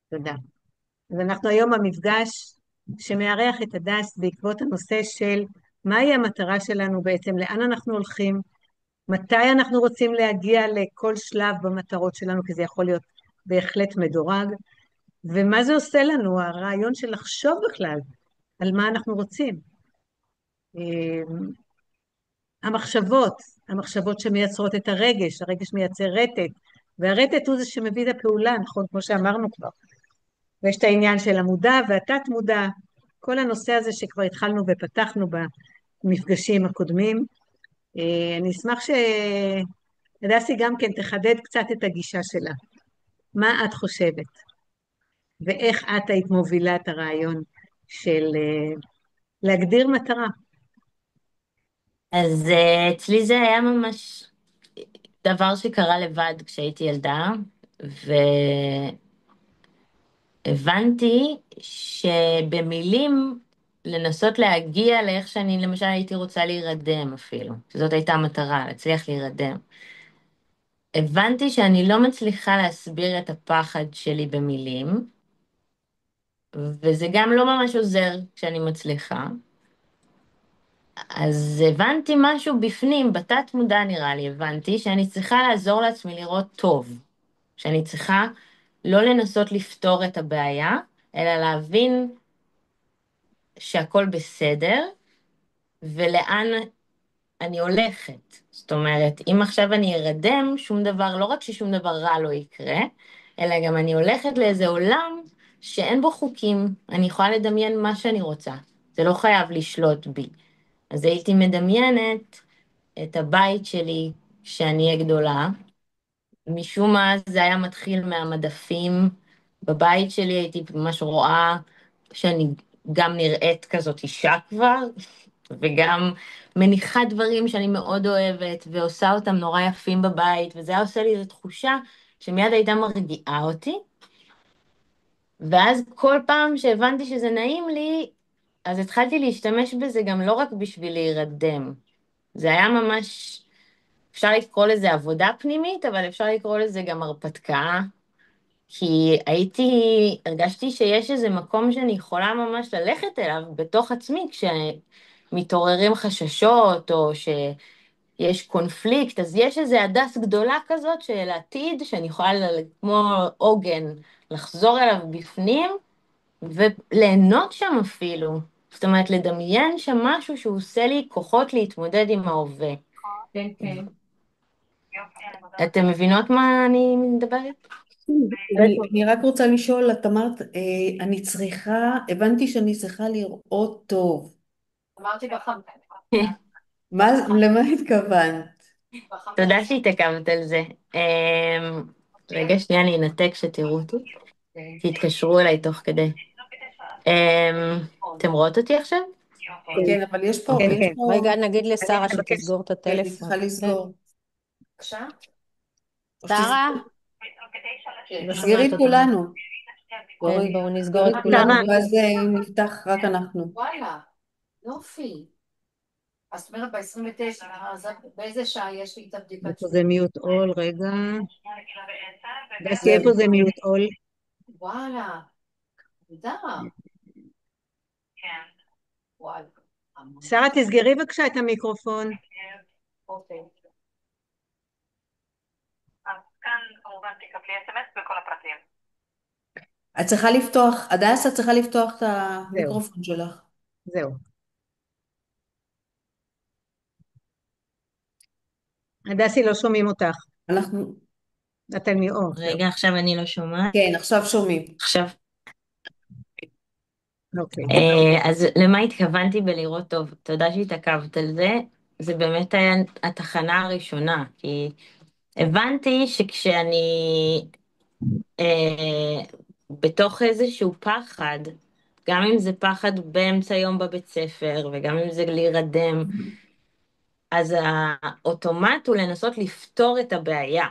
תודה. אז אנחנו היום במפגש שמארח את הדס בעקבות הנושא של מהי המטרה שלנו בעצם, לאן אנחנו הולכים, מתי אנחנו רוצים להגיע לכל שלב במטרות שלנו, כי זה יכול להיות בהחלט מדורג, ומה זה עושה לנו, הרעיון של לחשוב בכלל על מה אנחנו רוצים. אה, המחשבות, המחשבות שמייצרות את הרגש, הרגש מייצר רטט, והרטט הוא זה שמביא את הפעולה, נכון, כמו שאמרנו כבר. ויש את העניין של המודע והתת מודע, כל הנושא הזה שכבר התחלנו ופתחנו במפגשים הקודמים. אני אשמח שהדסי גם כן תחדד קצת את הגישה שלה. מה את חושבת? ואיך את היית מובילה את הרעיון של להגדיר מטרה? אז אצלי זה היה ממש דבר שקרה לבד כשהייתי ילדה, והבנתי שבמילים לנסות להגיע לאיך שאני למשל הייתי רוצה להירדם אפילו, שזאת הייתה המטרה, להצליח להירדם. הבנתי שאני לא מצליחה להסביר את הפחד שלי במילים, וזה גם לא ממש עוזר כשאני מצליחה. אז הבנתי משהו בפנים, בתת מודע נראה לי, הבנתי שאני צריכה לעזור לעצמי לראות טוב. שאני צריכה לא לנסות לפתור את הבעיה, אלא להבין שהכל בסדר, ולאן אני הולכת. זאת אומרת, אם עכשיו אני ארדם, שום דבר, לא רק ששום דבר רע לא יקרה, אלא גם אני הולכת לאיזה עולם שאין בו חוקים. אני יכולה לדמיין מה שאני רוצה. זה לא חייב לשלוט בי. אז הייתי מדמיינת את הבית שלי כשאני אהיה גדולה. משום מה זה היה מתחיל מהמדפים. בבית שלי הייתי ממש רואה שאני גם נראית כזאת אישה כבר, וגם מניחה דברים שאני מאוד אוהבת, ועושה אותם נורא יפים בבית, וזה היה עושה לי איזו תחושה שמיד הייתה מרגיעה אותי. ואז כל פעם שהבנתי שזה נעים לי, אז התחלתי להשתמש בזה גם לא רק בשביל להירדם. זה היה ממש, אפשר לקרוא לזה עבודה פנימית, אבל אפשר לקרוא לזה גם הרפתקה, כי הרגשתי שיש איזה מקום שאני יכולה ממש ללכת אליו בתוך עצמי, כשמתעוררים חששות, או שיש קונפליקט, אז יש איזה הדס גדולה כזאת של עתיד, שאני יכולה כמו עוגן, לחזור אליו בפנים, וליהנות שם אפילו. זאת אומרת, לדמיין שם משהו שהוא עושה לי כוחות להתמודד עם ההווה. כן, כן. אתם מבינות מה אני מדברת? אני רק רוצה לשאול, את אמרת, הבנתי שאני צריכה לראות טוב. למה התכוונת? תודה שהתעכבת על זה. רגע, שנייה, אני אנתק שתראו אותי. תתקשרו אליי תוך כדי. אתם רואות אותי עכשיו? כן, כן, אבל כן, יש כן. פה, רגע, נגיד אני לשרה מבקש, שתסגור את כן, היא הטלפון. צריכה כן. לסגור. או שרה? לא תסגרי שומעת את אותנו. כולנו. כן, אורי, בואו נסגור תסגרי את את כולנו. כולנו, ואז נפתח רק אנחנו. וואלה, יופי. אז זאת אומרת ב-29, אז באיזה שעה יש לי את הבדיקת איפה זה שוב? מיוט אול? רגע. דסי, זה, איפה זה מיוט אול? וואלה, תודה. וואלה. שרה, תסגרי בבקשה את המיקרופון. אוקיי. את צריכה לפתוח, הדס, את צריכה לפתוח את זהו, המיקרופון שלך. זהו. הדסי, לא שומעים אותך. אנחנו, אתם מאור, זהו. רגע, עכשיו אני לא שומעת. כן, עכשיו שומעים. עכשיו, אוקיי. אז למה התכוונתי בלראות טוב? תודה שהתעכבת על זה. זה באמת היה התחנה הראשונה, כי הבנתי שכשאני בתוך איזשהו פחד, גם אם זה פחד באמצע יום בבית ספר, וגם אם זה להירדם, אז האוטומט הוא לנסות לפתור את הבעיה.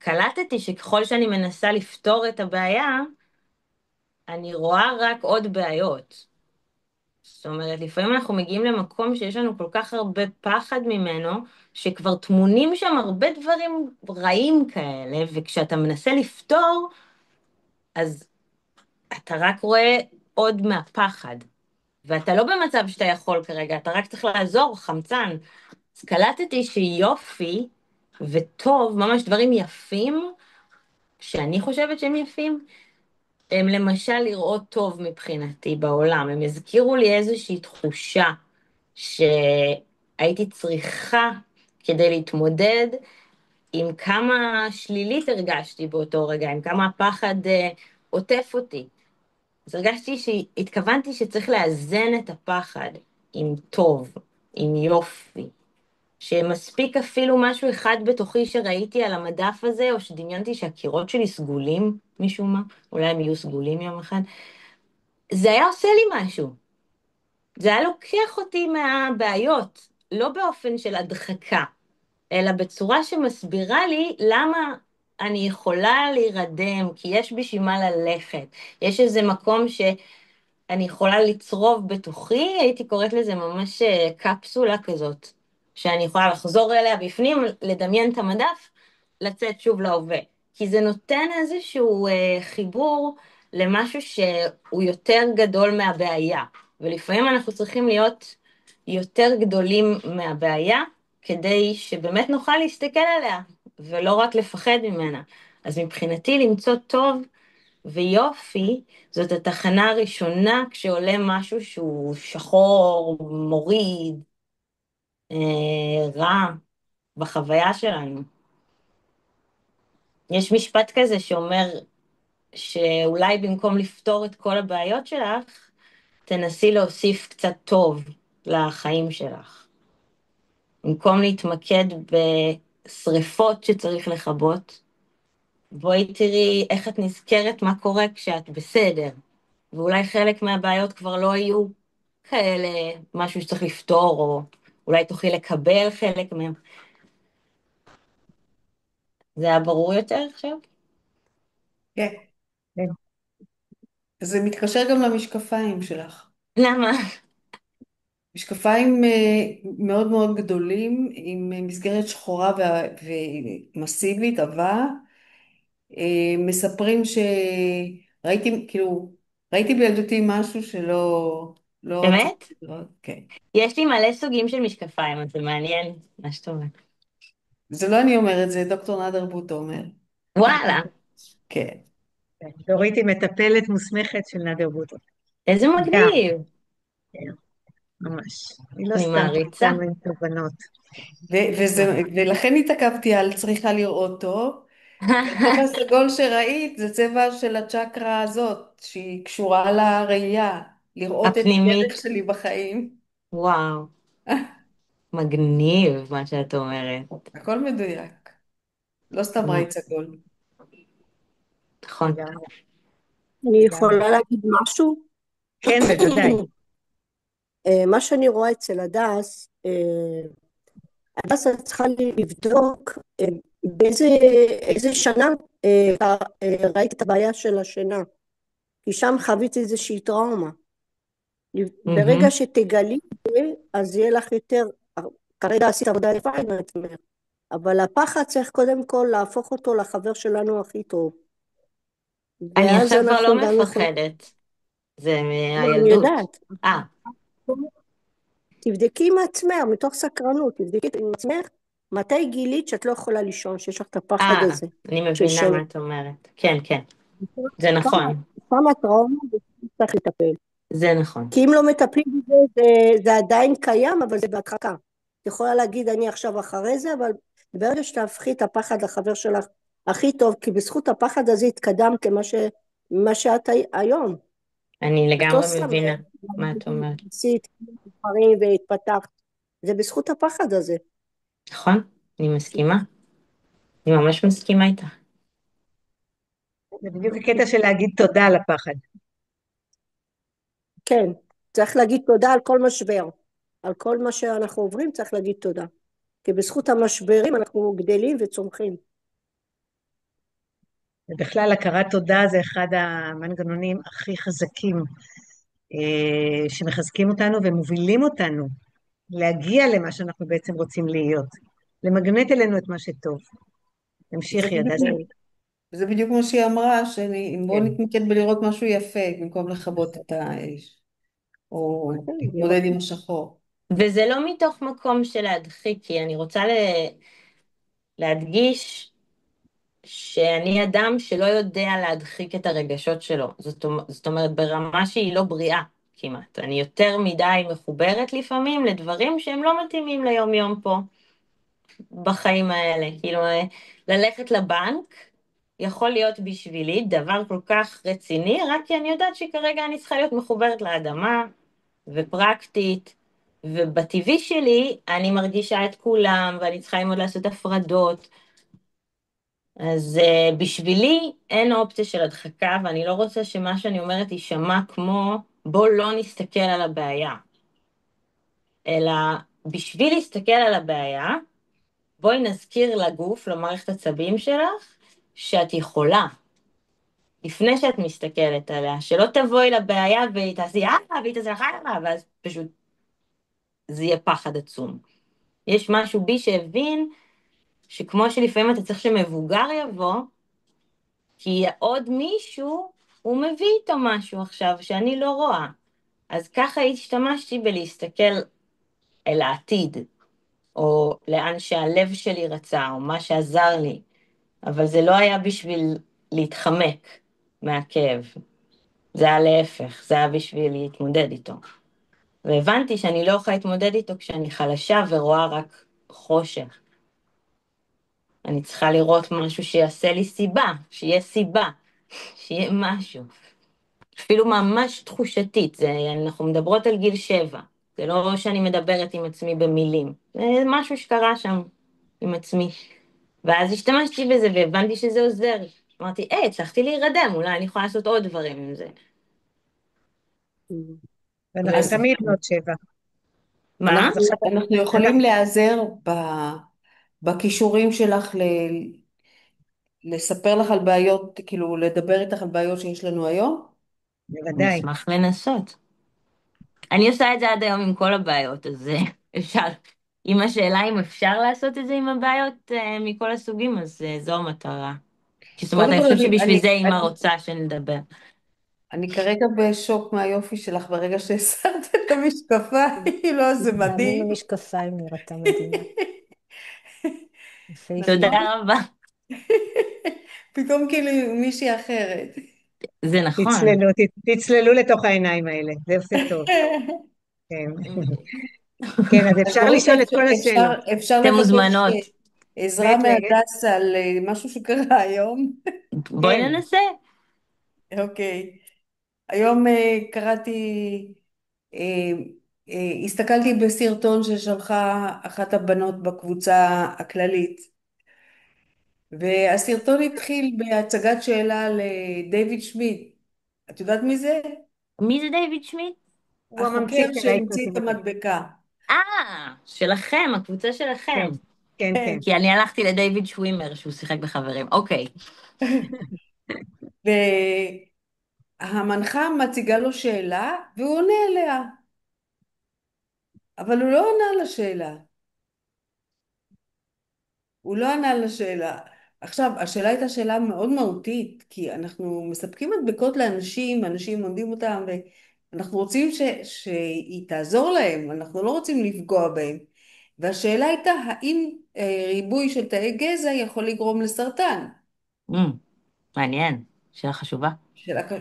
וקלטתי שככל שאני מנסה לפתור את הבעיה, אני רואה רק עוד בעיות. זאת אומרת, לפעמים אנחנו מגיעים למקום שיש לנו כל כך הרבה פחד ממנו, שכבר טמונים שם הרבה דברים רעים כאלה, וכשאתה מנסה לפתור, אז אתה רק רואה עוד מהפחד. ואתה לא במצב שאתה יכול כרגע, אתה רק צריך לעזור, חמצן. אז קלטתי שיופי וטוב, ממש דברים יפים, שאני חושבת שהם יפים, הם למשל לראות טוב מבחינתי בעולם. הם הזכירו לי איזושהי תחושה שהייתי צריכה כדי להתמודד עם כמה שלילית הרגשתי באותו רגע, עם כמה הפחד עוטף אותי. אז הרגשתי התכוונתי שצריך לאזן את הפחד עם טוב, עם יופי. שמספיק אפילו משהו אחד בתוכי שראיתי על המדף הזה, או שדמיינתי שהקירות שלי סגולים משום מה, אולי הם יהיו סגולים יום אחד, זה היה עושה לי משהו. זה היה לוקח אותי מהבעיות, לא באופן של הדחקה, אלא בצורה שמסבירה לי למה אני יכולה להירדם, כי יש בשביל מה ללכת. יש איזה מקום אני יכולה לצרוב בתוכי, הייתי קוראת לזה ממש קפסולה כזאת, שאני יכולה לחזור אליה בפנים, לדמיין את המדף, לצאת שוב להווה. כי זה נותן איזשהו חיבור למשהו שהוא יותר גדול מהבעיה. ולפעמים אנחנו צריכים להיות יותר גדולים מהבעיה, כדי שבאמת נוכל להסתכל עליה, ולא רק לפחד ממנה. אז מבחינתי למצוא טוב, ויופי, זאת התחנה הראשונה כשעולה משהו שהוא שחור, מוריד, רע בחוויה שלנו. יש משפט כזה שאומר שאולי במקום לפתור את כל הבעיות שלך, תנסי להוסיף קצת טוב לחיים שלך. במקום להתמקד בשריפות שצריך לכבות, בואי תראי איך את נזכרת מה קורה כשאת בסדר. ואולי חלק מהבעיות כבר לא יהיו כאלה, משהו שצריך לפתור, או אולי תוכלי לקבל חלק מהם. זה היה ברור יותר עכשיו? כן. כן. זה מתקשר גם למשקפיים שלך. למה? משקפיים מאוד מאוד גדולים, עם מסגרת שחורה ומסיבית, עבה. מספרים שראיתי, כאילו, ראיתי בילדותי משהו לא רציתי באמת? לראות. כן. יש לי מלא סוגים של משקפיים, אז זה מעניין מה שאתה אומר. זה לא אני אומרת, זה דוקטור נאדר בוטו אומר. וואלה, כן. דורית היא מטפלת מוסמכת של נאדר בוטו. איזה גם, מגניב. כן, ממש. היא לא אני סתם מעריצה. איתנו עם תובנות. ולכן התעכבתי על צריכה לראות טוב. הצבע הסגול שראית זה צבע של הצ'קרה הזאת, שהיא קשורה לראייה, לראות את הדרך הפנימית. שלי בחיים. וואו, מגניב מה שאת אומרת. הכל מדויק, לא סתם נו, ראית סגול. נכון. לגמרי, אני לגמרי. יכולה להגיד משהו? כן, בוודאי. מה שאני רואה אצל הדס, הדס את צריכה לבדוק באיזה שנה ראית את הבעיה של השינה, כי שם חוויתי איזושהי טראומה. ברגע מהמם. שתגלי את זה, אז יהיה לך יותר, כרגע עשית עבודה יפה, אני אומרת, אבל הפחד צריך קודם כל להפוך אותו לחבר שלנו הכי טוב. אני ואז עכשיו כבר אנחנו לא גם יכולים, מפחדת. זה לא, אני מהילדות. יודעת. אה, תבדקי עם עצמך, מתוך סקרנות, תבדקי עם עצמך, מתי גילית שאת לא יכולה לישון, שיש לך את הפחד הזה אני של מבינה שינה. מה את אומרת. כן, כן, זה נכון. כמה טראומה וצריך לטפל. זה נכון. כי אם לא מטפלים בזה, זה עדיין קיים, אבל זה בהדחקה. את יכולה להגיד, אני עכשיו אחרי זה, אבל ברגע שתהפכי את הפחד לחבר שלך הכי טוב, כי בזכות הפחד הזה התקדמת למה שאת היום. אני את לא לגמרי סתם מבינה מה את אומרת. עשית דברים והתפתחת. זה בזכות הפחד הזה. נכון? אני מסכימה. אני ממש מסכימה איתך. זה בדיוק הקטע של להגיד תודה על הפחד. כן, צריך להגיד תודה על כל משבר. על כל מה שאנחנו עוברים צריך להגיד תודה. כי בזכות המשברים אנחנו גדלים וצומחים. ובכלל, הכרת תודה זה אחד המנגנונים הכי חזקים שמחזקים אותנו ומובילים אותנו להגיע למה שאנחנו בעצם רוצים להיות, למגנט אלינו את מה שטוב. זה תמשיכי, בדיוק, הדס. זה בדיוק מה שהיא אמרה, בואו כן. נתמקד בלראות משהו יפה במקום לכבות את האש, או לראות. להתמודד עם השחור. וזה לא מתוך מקום של להדחיק, כי אני רוצה להדגיש שאני אדם שלא יודע להדחיק את הרגשות שלו. זאת אומרת, ברמה שהיא לא בריאה כמעט. אני יותר מדי מחוברת לפעמים לדברים שהם לא מתאימים ליום-יום פה, בחיים האלה. כאילו, ללכת לבנק יכול להיות בשבילי דבר כל כך רציני, רק כי אני יודעת שכרגע אני צריכה להיות מחוברת לאדמה, ופרקטית, ובטבעי שלי אני מרגישה את כולם, ואני צריכה ללמוד לעשות הפרדות, אז בשבילי אין אופציה של הדחקה, ואני לא רוצה שמה שאני אומרת יישמע כמו בוא לא נסתכל על הבעיה, אלא בשביל להסתכל על הבעיה, בואי נזכיר לגוף, למערכת עצבים שלך, שאת יכולה, לפני שאת מסתכלת עליה, שלא תבואי לבעיה והיא תעשי והיא תעשי ואז פשוט זה יהיה פחד עצום. יש משהו בי שהבין שכמו שלפעמים אתה צריך שמבוגר יבוא, כי עוד מישהו, הוא מביא איתו משהו עכשיו שאני לא רואה. אז ככה השתמשתי בלהסתכל אל העתיד, או לאן שהלב שלי רצה, או מה שעזר לי. אבל זה לא היה בשביל להתחמק מהכאב. זה היה להפך, זה היה בשביל להתמודד איתו. והבנתי שאני לא יכולה להתמודד איתו כשאני חלשה ורואה רק חושך. אני צריכה לראות משהו שיעשה לי סיבה, שיהיה סיבה, שיהיה משהו. אפילו ממש תחושתית, אנחנו מדברות על גיל 7, זה לא שאני מדברת עם עצמי במילים, זה משהו שקרה שם עם עצמי. ואז השתמשתי בזה והבנתי שזה עוזר. אמרתי, הצלחתי להירדם, אולי אני יכולה לעשות עוד דברים עם זה. ואנחנו אז תמיד בנות 7. מה? אז עכשיו אנחנו יכולים אנחנו, להיעזר בכישורים שלך לספר לך על בעיות, כאילו לדבר איתך על בעיות שיש לנו היום. בוודאי. נשמח לנסות. אני עושה את זה עד היום עם כל הבעיות, אז אפשר. אם השאלה אם אפשר לעשות את זה עם הבעיות מכל הסוגים, אז זו המטרה. זאת אומרת, קודם אני כל, חושבת שבשביל זה אמא רוצה שנדבר. אני כרגע בשוק מהיופי שלך ברגע שהסרת את המשקפיים, לא, זה גם עם מדהים. המשקפיים נראתה מדהימה. תודה יפהפייה. נכון? רבה. פתאום כאילו מישהי אחרת. זה נכון. תצללו לתוך העיניים האלה, זה עושה טוב. כן. כן, אז אז אפשר דורית, לשאול את כל השאלות. אפשר אתן לבקש מוזמנות. עזרה מעת לעת. מהדס על משהו שקרה היום. בואי כן, ננסה. אוקיי. היום קראתי, אה, הסתכלתי בסרטון ששלחה אחת הבנות בקבוצה הכללית, והסרטון התחיל בהצגת שאלה לדייוויד שמיד. את יודעת מי זה? מי זה דיוויד שמיט? הוא החוקר הממציא של שהמציא את ההתנסיבותית. המדבקה. שלכם, הקבוצה שלכם. כן, כן, כן. כי אני הלכתי לדיוויד שווימר שהוא שיחק בחברים. אוקיי. והמנחה מציגה לו שאלה והוא עונה עליה, אבל הוא לא ענה לשאלה. הוא לא ענה לשאלה. עכשיו, השאלה הייתה שאלה מאוד מהותית, כי אנחנו מספקים מדבקות לאנשים, אנשים עונדים אותם, ואנחנו רוצים שהיא תעזור להם, אנחנו לא רוצים לפגוע בהם. והשאלה הייתה, האם ריבוי של תאי גזע יכול לגרום לסרטן? אמ, מעניין. שאלה חשובה.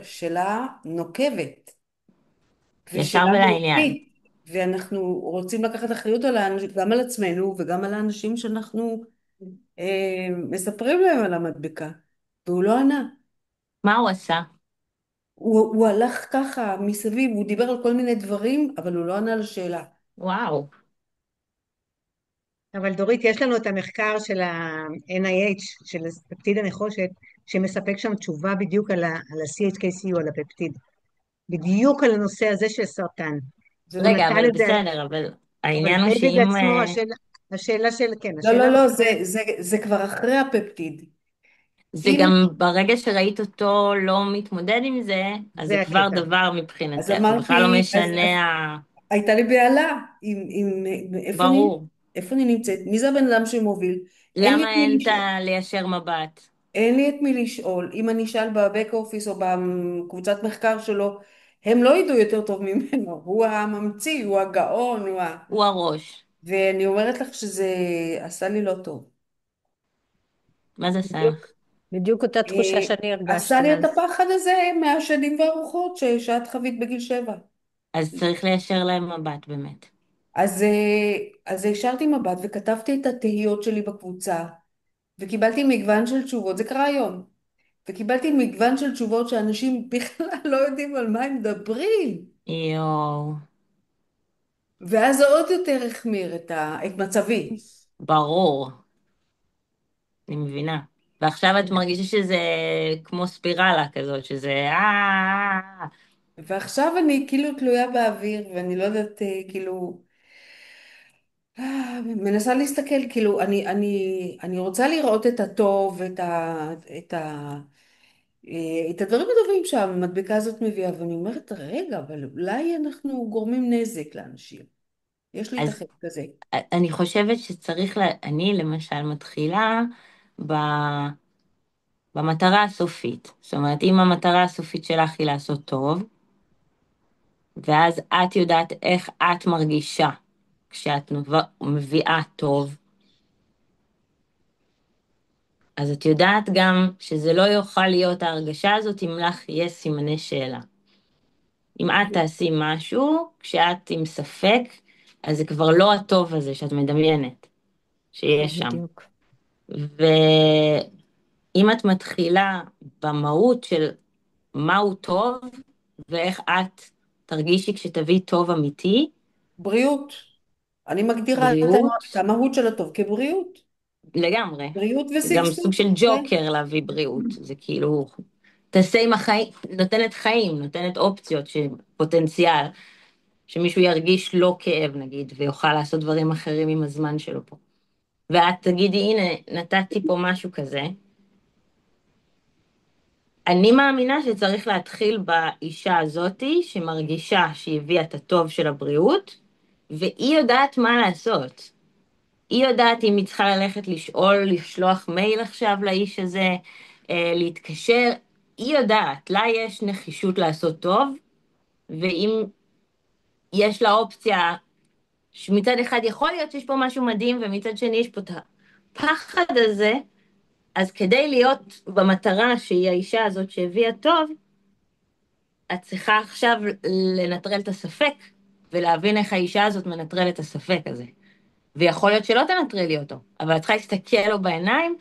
שאלה נוקבת, ישר ושאלה ולעניין. מהותית, ואנחנו רוצים לקחת אחריות גם על עצמנו וגם על האנשים שאנחנו מספרים להם על המדבקה, והוא לא ענה. מה הוא עשה? הוא הלך ככה מסביב, הוא דיבר על כל מיני דברים, אבל הוא לא ענה לשאלה. וואו. אבל דורית, יש לנו את המחקר של ה-NIH, של פפטיד הנחושת, שמספק שם תשובה בדיוק על ה-CHKCU, על הפפטיד. בדיוק על הנושא הזה של סרטן. זה הוא לא, רגע, נתן אבל את זה, בסדר, אבל אבל העניין הוא דיוויד שאם... עצמו, השאלה של, כן, לא, השאלה לא, לא, בכלל, זה כבר אחרי הפפטיד. זה אם, גם ברגע שראית אותו לא מתמודד עם זה, אז זה זה כבר הקטע. דבר אז מבחינתך, זה בכלל לא אמרתי, אז משנה, הייתה לי בהלה, ברור. איפה אני נמצאת? מי זה הבן אדם שמוביל? אין לי את למה מי אין את לשאול. ליישר מבט? אין לי את מי לשאול. אם אני אשאל בבק אופיס או בקבוצת מחקר שלו, הם לא ידעו יותר טוב ממנו. הוא הממציא, הוא הגאון, הוא הראש. ואני אומרת לך שזה עשה לי לא טוב. מה זה עשה לך? בדיוק אותה תחושה שאני עשה הרגשתי לי את אז. הפחד הזה מהשדים והרוחות שאת חווית בגיל 7. אז צריך ליישר להם מבט באמת. אז השארתי מבט וכתבתי את התהיות שלי בקבוצה, וקיבלתי מגוון של תשובות, זה קרה היום, וקיבלתי מגוון של תשובות שאנשים בכלל לא יודעים על מה הם מדברים. יואו, ואז זה עוד יותר החמיר את מצבי. ברור, אני מבינה. ועכשיו את מרגישה שזה כמו ספירלה כזאת, שזה ועכשיו אני כאילו תלויה באוויר, ואני לא יודעת, כאילו, מנסה להסתכל, כאילו, אני רוצה לראות את הטוב, את הדברים הטובים שהמדבקה הזאת מביאה, ואני אומרת, רגע, אבל אולי אנחנו גורמים נזק לאנשים. יש לי את אז החלק הזה. אני חושבת שצריך, אני למשל מתחילה ב... במטרה הסופית. זאת אומרת, אם המטרה הסופית שלך היא לעשות טוב, ואז את יודעת איך את מרגישה כשאת מביאה טוב, אז את יודעת גם שזה לא יוכל להיות ההרגשה הזאת אם לך יש סימני שאלה. אם את תעשי משהו, כשאת עם ספק, אז זה כבר לא הטוב הזה שאת מדמיינת שיש שם. בדיוק. ואם את מתחילה במהות של מהו טוב, ואיך את תרגישי כשתביאי טוב אמיתי, בריאות. אני מגדירה בריאות, את המהות של הטוב כבריאות. לגמרי. בריאות זה גם סוג ושגשוג. של כן. ג'וקר להביא בריאות. זה כאילו, תעשה עם החיים, נותנת חיים, נותנת אופציות, פוטנציאל, שמישהו ירגיש לא כאב נגיד, ויוכל לעשות דברים אחרים עם הזמן שלו פה. ואת תגידי, הנה, נתתי פה משהו כזה. אני מאמינה שצריך להתחיל באישה הזאתי, שמרגישה שהיא הביאה את הטוב של הבריאות, והיא יודעת מה לעשות. היא יודעת אם היא צריכה ללכת לשאול, לשלוח מייל עכשיו לאיש הזה, להתקשר, היא יודעת, לה יש נחישות לעשות טוב, ואם יש לה אופציה שמצד אחד יכול להיות שיש פה משהו מדהים, ומצד שני יש פה את הפחד הזה, אז כדי להיות במטרה שהיא האישה הזאת שהביאה טוב, את צריכה עכשיו לנטרל את הספק, ולהבין איך האישה הזאת מנטרלת את הספק הזה. ויכול להיות שלא תנטרלי אותו, אבל את צריכה להסתכל לו בעיניים,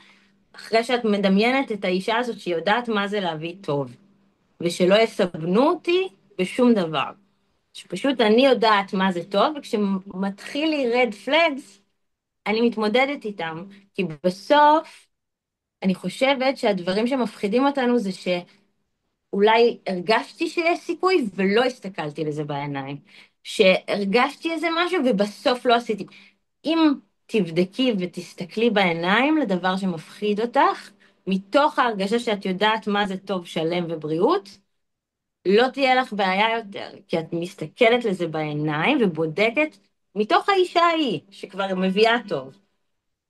אחרי שאת מדמיינת את האישה הזאת שהיא יודעת מה זה להביא טוב, ושלא יסבנו אותי בשום דבר. שפשוט אני יודעת מה זה טוב, וכשמתחיל לי רד פלגס, אני מתמודדת איתם. כי בסוף, אני חושבת שהדברים שמפחידים אותנו זה שאולי הרגשתי שיש סיכוי ולא הסתכלתי לזה בעיניים. שהרגשתי איזה משהו ובסוף לא עשיתי. אם תבדקי ותסתכלי בעיניים לדבר שמפחיד אותך, מתוך ההרגשה שאת יודעת מה זה טוב, שלם ובריאות, לא תהיה לך בעיה יותר, כי את מסתכלת לזה בעיניים ובודקת מתוך האישה ההיא, שכבר מביאה טוב,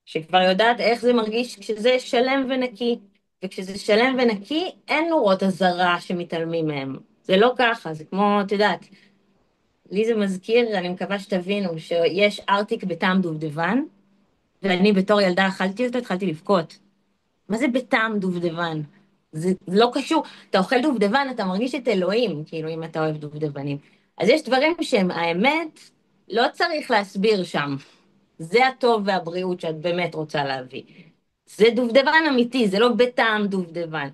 שכבר יודעת איך זה מרגיש כשזה שלם ונקי, וכשזה שלם ונקי, אין נורות אזהרה שמתעלמים מהם. זה לא ככה, זה כמו, את יודעת, לי זה מזכיר, אני מקווה שתבינו, שיש ארטיק בטעם דובדבן, ואני בתור ילדה אכלתי אותו, התחלתי לבכות. מה זה בטעם דובדבן? זה לא קשור. אתה אוכל דובדבן, אתה מרגיש את אלוהים, כאילו, אם אתה אוהב דובדבנים. אז יש דברים שהם, האמת, לא צריך להסביר שם. זה הטוב והבריאות שאת באמת רוצה להביא. זה דובדבן אמיתי, זה לא בטעם דובדבן.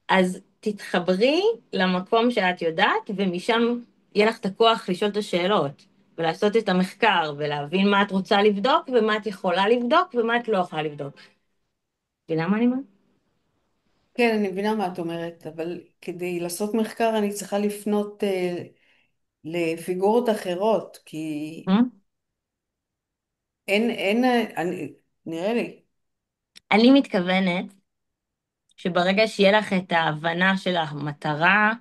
אז תתחברי למקום שאת יודעת, ומשם יהיה לך את הכוח לשאול את השאלות, ולעשות את המחקר, ולהבין מה את רוצה לבדוק, ומה את יכולה לבדוק, ומה את לא יכולה לבדוק. מבינה מה אני אומרת? כן, אני מבינה מה את אומרת, אבל כדי לעשות מחקר אני צריכה לפנות לפיגורות אחרות, כי אה? נראה לי. אני מתכוונת שברגע שיהיה לך את ההבנה של המטרה,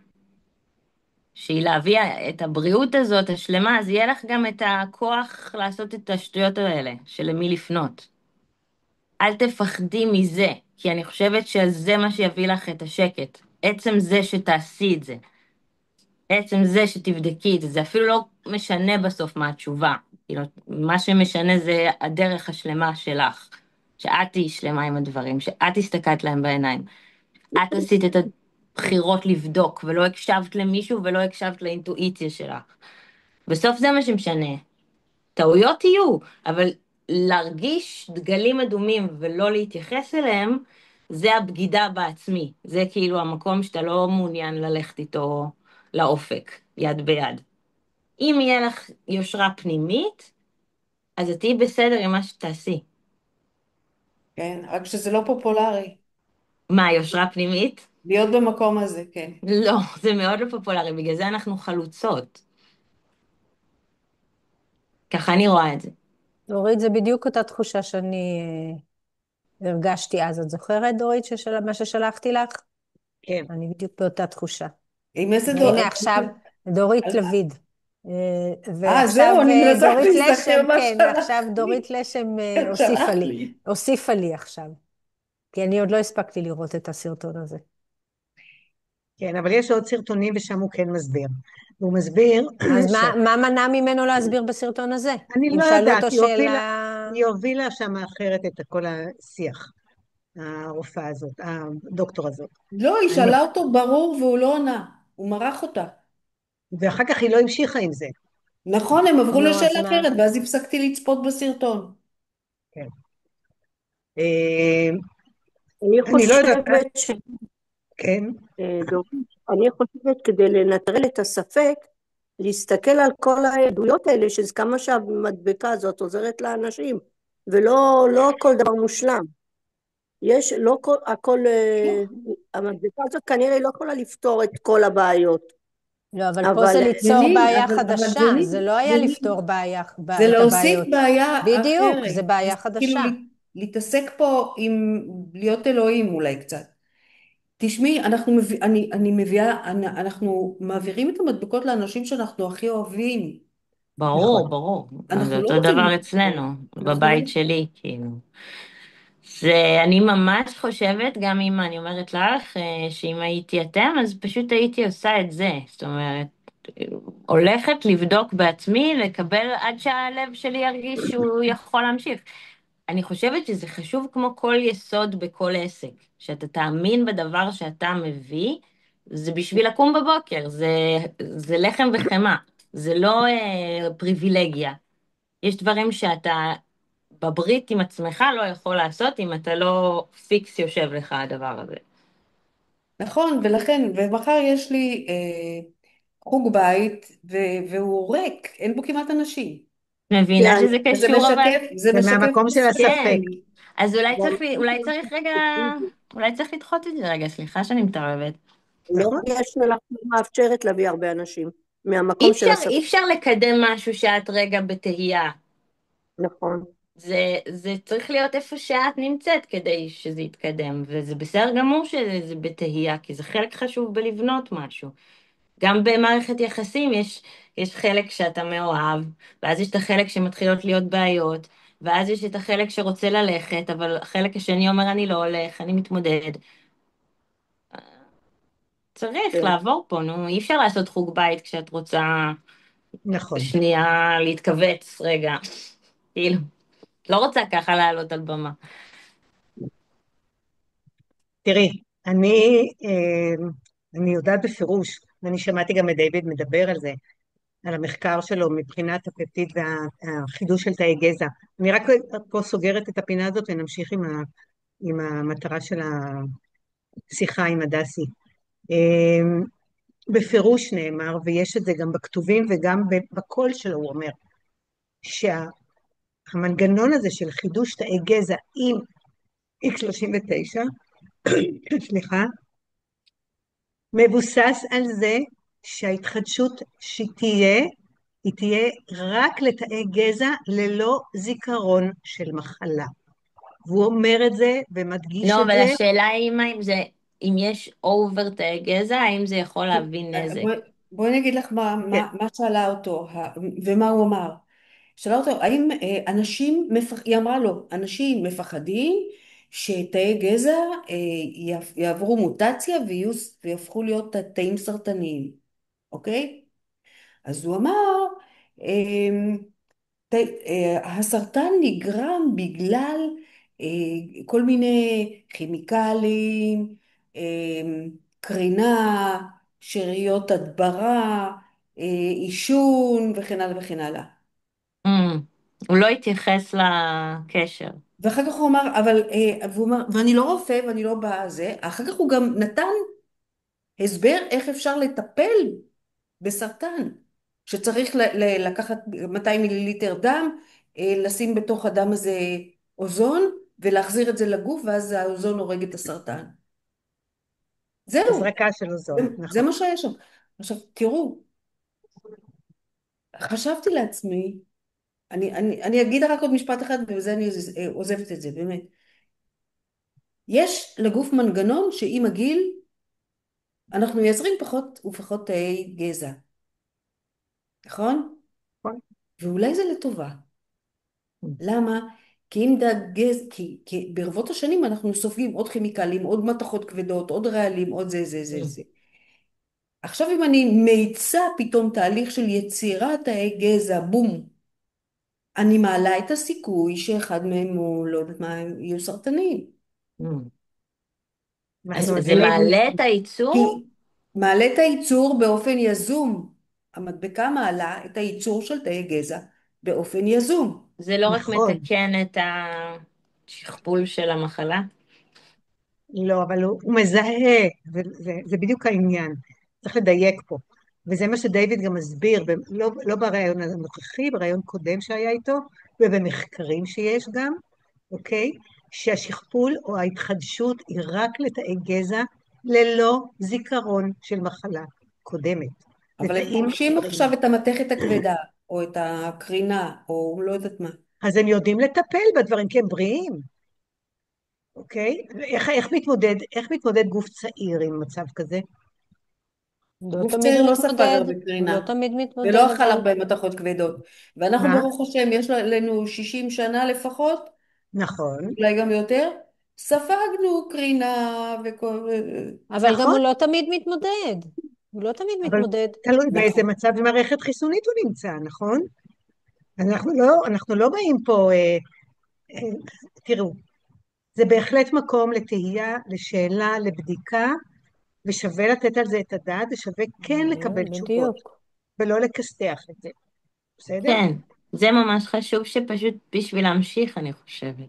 שהיא להביא את הבריאות הזאת השלמה, אז יהיה לך גם את הכוח לעשות את השטויות האלה, של למי לפנות. אל תפחדי מזה, כי אני חושבת שזה מה שיביא לך את השקט. עצם זה שתעשי את זה. עצם זה שתבדקי את זה, זה אפילו לא משנה בסוף מה התשובה. כאילו, מה שמשנה זה הדרך השלמה שלך. שאת תהיי שלמה עם הדברים, שאת הסתכלת להם בעיניים. את עשית את הבחירות לבדוק, ולא הקשבת למישהו ולא הקשבת לאינטואיציה שלך. בסוף זה מה שמשנה. טעויות יהיו, אבל להרגיש דגלים אדומים ולא להתייחס אליהם, זה הבגידה בעצמי. זה כאילו המקום שאתה לא מעוניין ללכת איתו לאופק, יד ביד. אם יהיה לך יושרה פנימית, אז את תהיי בסדר עם מה שתעשי. כן, רק שזה לא פופולרי, מה, יושרה פנימית? להיות במקום הזה, כן. לא, זה מאוד לא פופולרי, בגלל זה אנחנו חלוצות. ככה אני רואה את זה. דורית, זה בדיוק אותה תחושה שאני הרגשתי אז. את זוכרת, דורית, מה ששלחתי לך? כן. אני בדיוק באותה תחושה. עם איזה והנה עכשיו, דורית לויד. ועכשיו זהו, אני מנסה דורית להיזכר לשם, מה כן, שלחת עכשיו לי. דורית לשם כן, שלחת לי. הוסיפה לי עכשיו. כי אני עוד לא הספקתי לראות את הסרטון הזה. כן, אבל יש עוד סרטונים ושם הוא כן מסביר. הוא מסביר אז מה מנע ממנו להסביר בסרטון הזה? אני אם לא שאלו יודעת, אותו שאלה... היא הובילה שם אחרת את כל השיח, הרופאה הזאת, הדוקטור הזאת. לא, היא שאלה אותו ברור והוא לא ענה, הוא מרח אותה. ואחר כך היא לא המשיכה עם זה. נכון, הם עברו נו, אז לשאלה מה? אחרת, ואז הפסקתי לצפות בסרטון. כן. אני אני לא יודעת, חושבת ש... כן, דורית, אני חושבת כדי לנטרל את הספק, להסתכל על כל העדויות האלה, שזה כמה שהמדבקה הזאת עוזרת לאנשים, ולא כל דבר מושלם. יש, לא כל, הכל, המדבקה הזאת כנראה לא יכולה לפתור את כל הבעיות. לא, אבל פה זה ליצור ג'נין, בעיה אבל חדשה, ג'נין, זה לא היה ג'נין, לפתור זה את להוסיף הבעיות. בעיה בדיוק, אחרת. זה בעיה זה כאילו חדשה. להתעסק פה עם להיות אלוהים אולי קצת. תשמעי, אני מביאה, אנחנו מעבירים את המדבקות לאנשים שאנחנו הכי אוהבים. נכון. ברור, ברור. זה אנחנו לא אותו רוצים דבר לפתור. אצלנו, אנחנו לא... בבית שלי, כאילו. זה, אני ממש חושבת, גם אם אני אומרת לך, שאם הייתי אתם, אז פשוט הייתי עושה את זה. זאת אומרת, הולכת לבדוק בעצמי, לקבל עד שהלב שלי ירגיש שהוא יכול להמשיך. אני חושבת שזה חשוב כמו כל יסוד בכל עסק, שאתה תאמין בדבר שאתה מביא, זה בשביל לקום בבוקר, זה לחם וחמאה, זה לא פריבילגיה. יש דברים שאתה בברית עם עצמך לא יכול לעשות אם אתה לא פיקס יושב לך הדבר הזה. נכון, ולכן, ומחר יש לי חוג בית, והוא ריק, אין בו כמעט אנשים. מבינה שזה וזה קשור אבל? זה זה משקף מהמקום של הספק. כן. אז אולי צריך רגע, אולי צריך לדחות את זה רגע, סליחה שאני מתערבת. לא, נכון? יש מלאכה מאפשרת להביא הרבה אנשים, מהמקום של הספק. אי אפשר לקדם משהו שאת רגע בתהייה. נכון. זה צריך להיות איפה שאת נמצאת כדי שזה יתקדם, וזה בסדר גמור שזה בתהייה, כי זה חלק חשוב בלבנות משהו. גם במערכת יחסים יש חלק שאתה מאוהב, ואז יש את החלק שמתחילות להיות בעיות, ואז יש את החלק שרוצה ללכת, אבל החלק השני אומר אני לא הולך, אני מתמודד. צריך כן. לעבור פה, נו, אי אפשר לעשות חוג בית כשאת רוצה נכון. שנייה להתכווץ רגע. כאילו, לא רוצה ככה לעלות על במה. תראי, אני יודעת בפירוש, ואני שמעתי גם את דיוויד מדבר על זה, על המחקר שלו מבחינת הפפטיד והחידוש של תאי גזע. אני רק פה סוגרת את הפינה הזאת ונמשיך עם המטרה של השיחה עם הדסי. בפירוש נאמר, ויש את זה גם בכתובים וגם בקול שלו, הוא אומר, שהמנגנון הזה של חידוש תאי גזע עם X39, סליחה, מבוסס על זה שההתחדשות היא תהיה רק לתאי גזע ללא זיכרון של מחלה. והוא אומר את זה ומדגיש לא, את אבל זה. השאלה היא אם יש אובר תאי גזע, האם זה יכול להביא נזק? בואי אני אגיד לך כן. מה שאלה אותו ומה הוא אמר. שאלה אותו, האם היא אמרה לו, אנשים מפחדים שתאי גזע יעברו מוטציה ויהפכו להיות תאים סרטניים, אוקיי? אז הוא אמר, אמ, הסרטן נגרם בגלל כל מיני כימיקלים, קרינה, שאריות הדברה, עישון וכן הלאה וכן הלאה. Mm, הוא לא התייחס לקשר. ואחר כך הוא אמר, והוא אמר, ואני לא רופא ואני לא בזה, אחר כך הוא גם נתן הסבר איך אפשר לטפל בסרטן, שצריך לקחת 200 מיליליטר דם, לשים בתוך הדם הזה אוזון, ולהחזיר את זה לגוף, ואז האוזון הורג את הסרטן. זהו, הזרקה של אוזון, זה נכון. מה שהיה שם. עכשיו, תראו, חשבתי לעצמי, אני אגיד רק עוד משפט אחד, ובזה אני עוזבת את זה, באמת. יש לגוף מנגנון שעם הגיל, אנחנו מייצרים פחות ופחות תאי גזע, נכון? נכון. ואולי זה לטובה. למה? כי אם כי ברבות השנים אנחנו סופגים עוד כימיקלים, עוד מתכות כבדות, עוד רעלים, עוד זה. עכשיו אם אני מאיצה פתאום תהליך של יצירת תאי גזע, בום, אני מעלה את הסיכוי שאחד מהם הוא לא יודעת מה, יהיו סרטניים. Mm. אז אנחנו זה מבינים, מעלה את הייצור? כי מעלה את הייצור באופן יזום. המדבקה מעלה את הייצור של תאי גזע באופן יזום. זה לא רק נכון. מתקן את השכפול של המחלה? לא, אבל הוא מזהה, זה בדיוק העניין. צריך לדייק פה. וזה מה שדיוויד גם מסביר, לא ברעיון הנוכחי, ברעיון קודם שהיה איתו, ובמחקרים שיש גם, אוקיי? שהשכפול או ההתחדשות היא רק לתאי גזע ללא זיכרון של מחלה קודמת. אבל הם לתאים פוגשים בריאים. עכשיו את המתכת הכבדה, או את הקרינה, או לא יודעת מה. אז הם יודעים לטפל בדברים כי הם בריאים, אוקיי? איך מתמודד גוף צעיר עם מצב כזה? לא גוף תמיד צעיר הוא לא ספג מתמודד, הרבה הוא לא קרינה, תמיד מתמודד, ולא אכל אבל הרבה מתכות כבדות. ואנחנו מה? ברוך השם, יש לנו 60 שנה לפחות, נכון, אולי גם יותר, ספגנו קרינה וכל... אבל גם נכון, הוא לא תמיד מתמודד. הוא לא תמיד אבל מתמודד. תלוי באיזה נכון. מצב מערכת חיסונית הוא נמצא, נכון? אנחנו לא באים פה, אה, תראו, זה בהחלט מקום לתהייה, לשאלה, לבדיקה, ושווה לתת על זה את הדעת, ושווה כן לקבל תשובות, בדיוק. ולא לכסתח את זה, בסדר? כן, זה ממש חשוב שפשוט בשביל להמשיך, אני חושבת.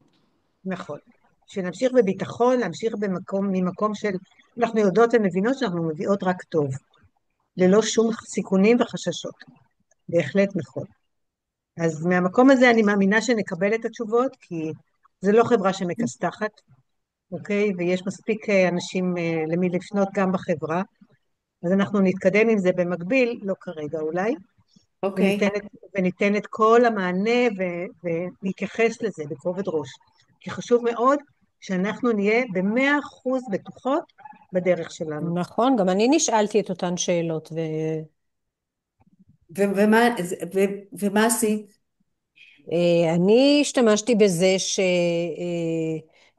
נכון. שנמשיך בביטחון, להמשיך ממקום של, אנחנו יודעות ומבינות שאנחנו מביאות רק טוב, ללא שום סיכונים וחששות. בהחלט נכון. אז מהמקום הזה אני מאמינה שנקבל את התשובות, כי זה לא חברה שמכסתחת, אוקיי? ויש מספיק אנשים למי לפנות גם בחברה, אז אנחנו נתקדם עם זה במקביל, לא כרגע אולי, אוקיי. וניתן וניתן את כל המענה ונתייחס לזה בכובד ראש. כי חשוב מאוד שאנחנו נהיה ב100% בטוחות בדרך שלנו. נכון, גם אני נשאלתי את אותן שאלות, ומה, ומה עשית? ואני השתמשתי בזה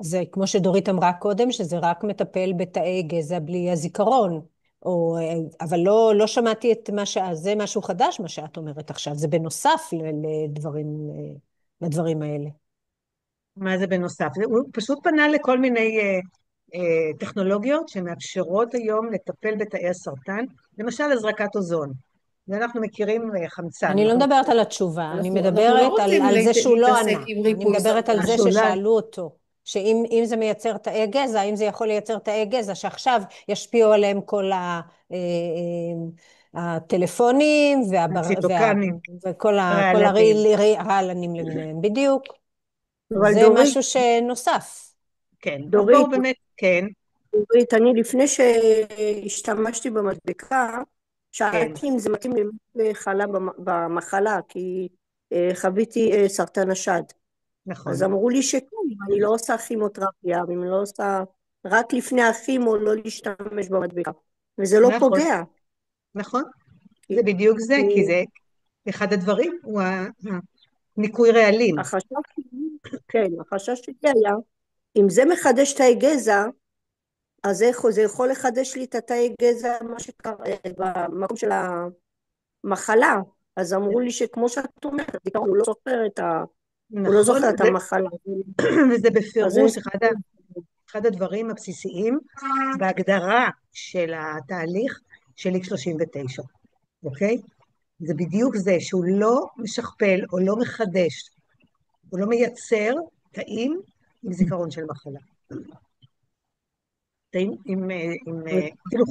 זה, כמו שדורית אמרה קודם, שזה רק מטפל בתאי גזע בלי הזיכרון. אבל לא שמעתי את זה משהו חדש, מה שאת אומרת עכשיו. זה בנוסף לדברים האלה. מה זה בנוסף? הוא פשוט פנה לכל מיני טכנולוגיות שמאפשרות היום לטפל בתאי הסרטן, למשל הזרקת אוזון. ואנחנו מכירים חמצן. אני לא מדברת על התשובה, אני אנחנו לא מדברת רוצים על זה שהוא לא להתעסק ענה. עם אני ריפוי מדברת על סרטן. זה שאולי, ששאלו אותו, שאם זה מייצר תאי גזע, האם זה יכול לייצר תאי גזע, שעכשיו ישפיעו עליהם כל הטלפונים הציטוקנים, וכל רעלנים. הרעלנים למיניהם. בדיוק. אבל זה דורית, משהו שנוסף. כן, אז דורית, בואו באמת, כן, דורית, אני לפני שהשתמשתי במדבקה, כן. שאלתי אם זה מתאים למי שחלה במחלה, כי חוויתי סרטן השד. נכון. אז אמרו לי שכן, אם אני לא עושה כימותרפיה, אם אני לא עושה, רק לפני הכימו לא להשתמש במדבקה. וזה לא נכון, פוגע. נכון. כי, זה בדיוק זה, כי כי זה אחד הדברים, הוא ניקוי רעלים. החשש שלי, כן, החשש שלי היה, אם זה מחדש תאי גזע, אז זה יכול לחדש לי את התאי גזע, מה שקרה, במקום של המחלה. אז אמרו לי שכמו שאת אומרת, בעיקרון הוא לא נכון, זוכר את המחלה. וזה אז אין בפירוש סיכוי. אחד הדברים הבסיסיים בהגדרה של התהליך של X39, אוקיי? זה בדיוק זה, שהוא לא משכפל או לא מחדש, הוא לא מייצר תאים עם זיכרון של מחלה. תאים כאילו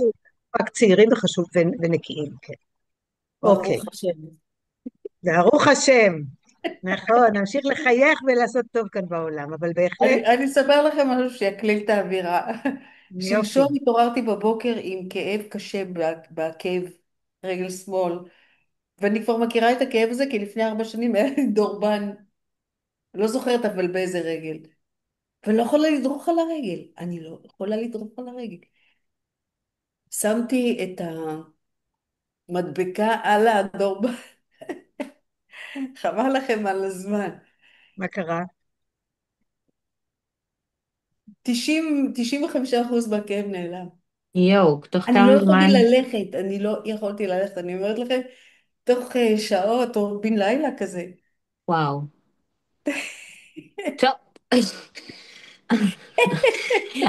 רק צעירים וחשוב ונקיים, כן. אוקיי, ברוך השם. ברוך השם. נכון, נמשיך לחייך ולעשות טוב כאן בעולם, אבל בהחלט, אני אספר לכם משהו שיקליל את האווירה. יופי. שלשום התעוררתי בבוקר עם כאב קשה בעקב רגל שמאל, ואני כבר מכירה את הכאב הזה, כי לפני 4 שנים היה לי דורבן, לא זוכרת אבל באיזה רגל, ולא יכולה לדרוך על הרגל. אני לא יכולה לדרוך על הרגל. שמתי את המדבקה על הדורבן, חבל לכם על הזמן. מה קרה? 95% מהכאב נעלם. יואו, תוך אני לא כמה יכולתי זמן? ללכת, אני לא יכולתי ללכת, אני אומרת לכם, תוך שעות או בן לילה כזה. וואו. טוב.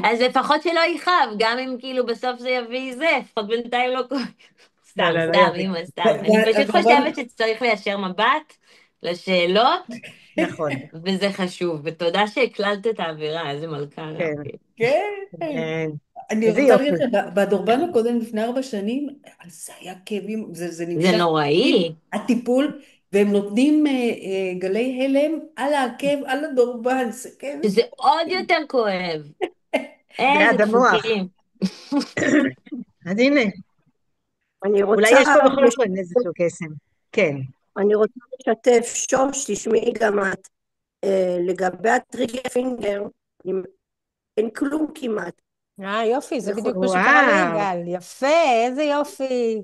אז לפחות שלא יכאב, גם אם כאילו בסוף זה יביא זה, לפחות בינתיים לא קורה. לא, סתם, לא, לא סתם, יביא. אמא, סתם. אני פשוט חושבת שצריך ליישר מבט לשאלות, נכון, וזה חשוב. ותודה שהקללת את האווירה, איזה מלכה גם. כן, כן. כן. אני איזה רוצה להגיד יופי. לכם, בדורבן הקודם לפני 4 שנים, אז זה היה כאבים, זה זה נמשך, נוראי. הטיפול, והם נותנים גלי הלם על העקב, על הדורבן, זה כאבים. שזה עוד יותר כואב. זה איזה עד המוח. דפוקים. אז הנה, אני אולי רוצה, יש פה בכל אופן איזשהו קסם. כן. אני רוצה לשתף, שוש, תשמעי גם את, לגבי הטריגר פינגר, אין כלום כמעט. יופי, זה בדיוק מה שקרה וואו. ליגאל. יפה, איזה יופי.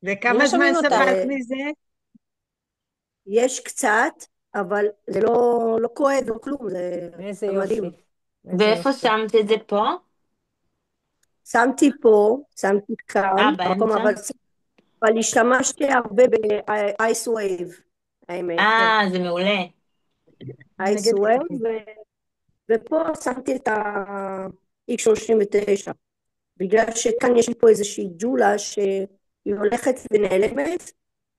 לא וכמה זמן שומעים אותך. סבלת מזה? יש קצת, אבל זה לא כואב, לא כלום, איזה זה מדהים. יופי. איזה ואיפה יופי. שמת את זה פה? שמתי פה, שמתי כאן, במקום, באמצע? אבל השתמשתי הרבה באייס וייב, האמת, כן. זה מעולה. אייס נגד וייב, כאבים. ופה שמתי את ה-X39, בגלל שכאן יש לי פה איזושהי ג'ולה שהיא הולכת ונעלמת,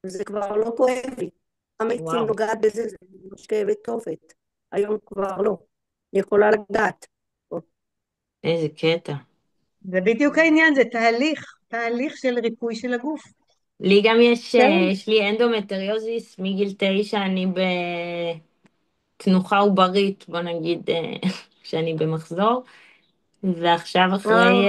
וזה כבר לא כואב לי. פעם הייתי וואו, נוגעת בזה, זה ממש כאבי כתובת. היום כבר לא. אני יכולה לגעת. איזה קטע. זה בדיוק העניין, זה תהליך של ריפוי של הגוף. לי גם כן, יש לי אנדומטריוזיס מגיל 9, אני בתנוחה עוברית, בוא נגיד, שאני במחזור, ועכשיו אחרי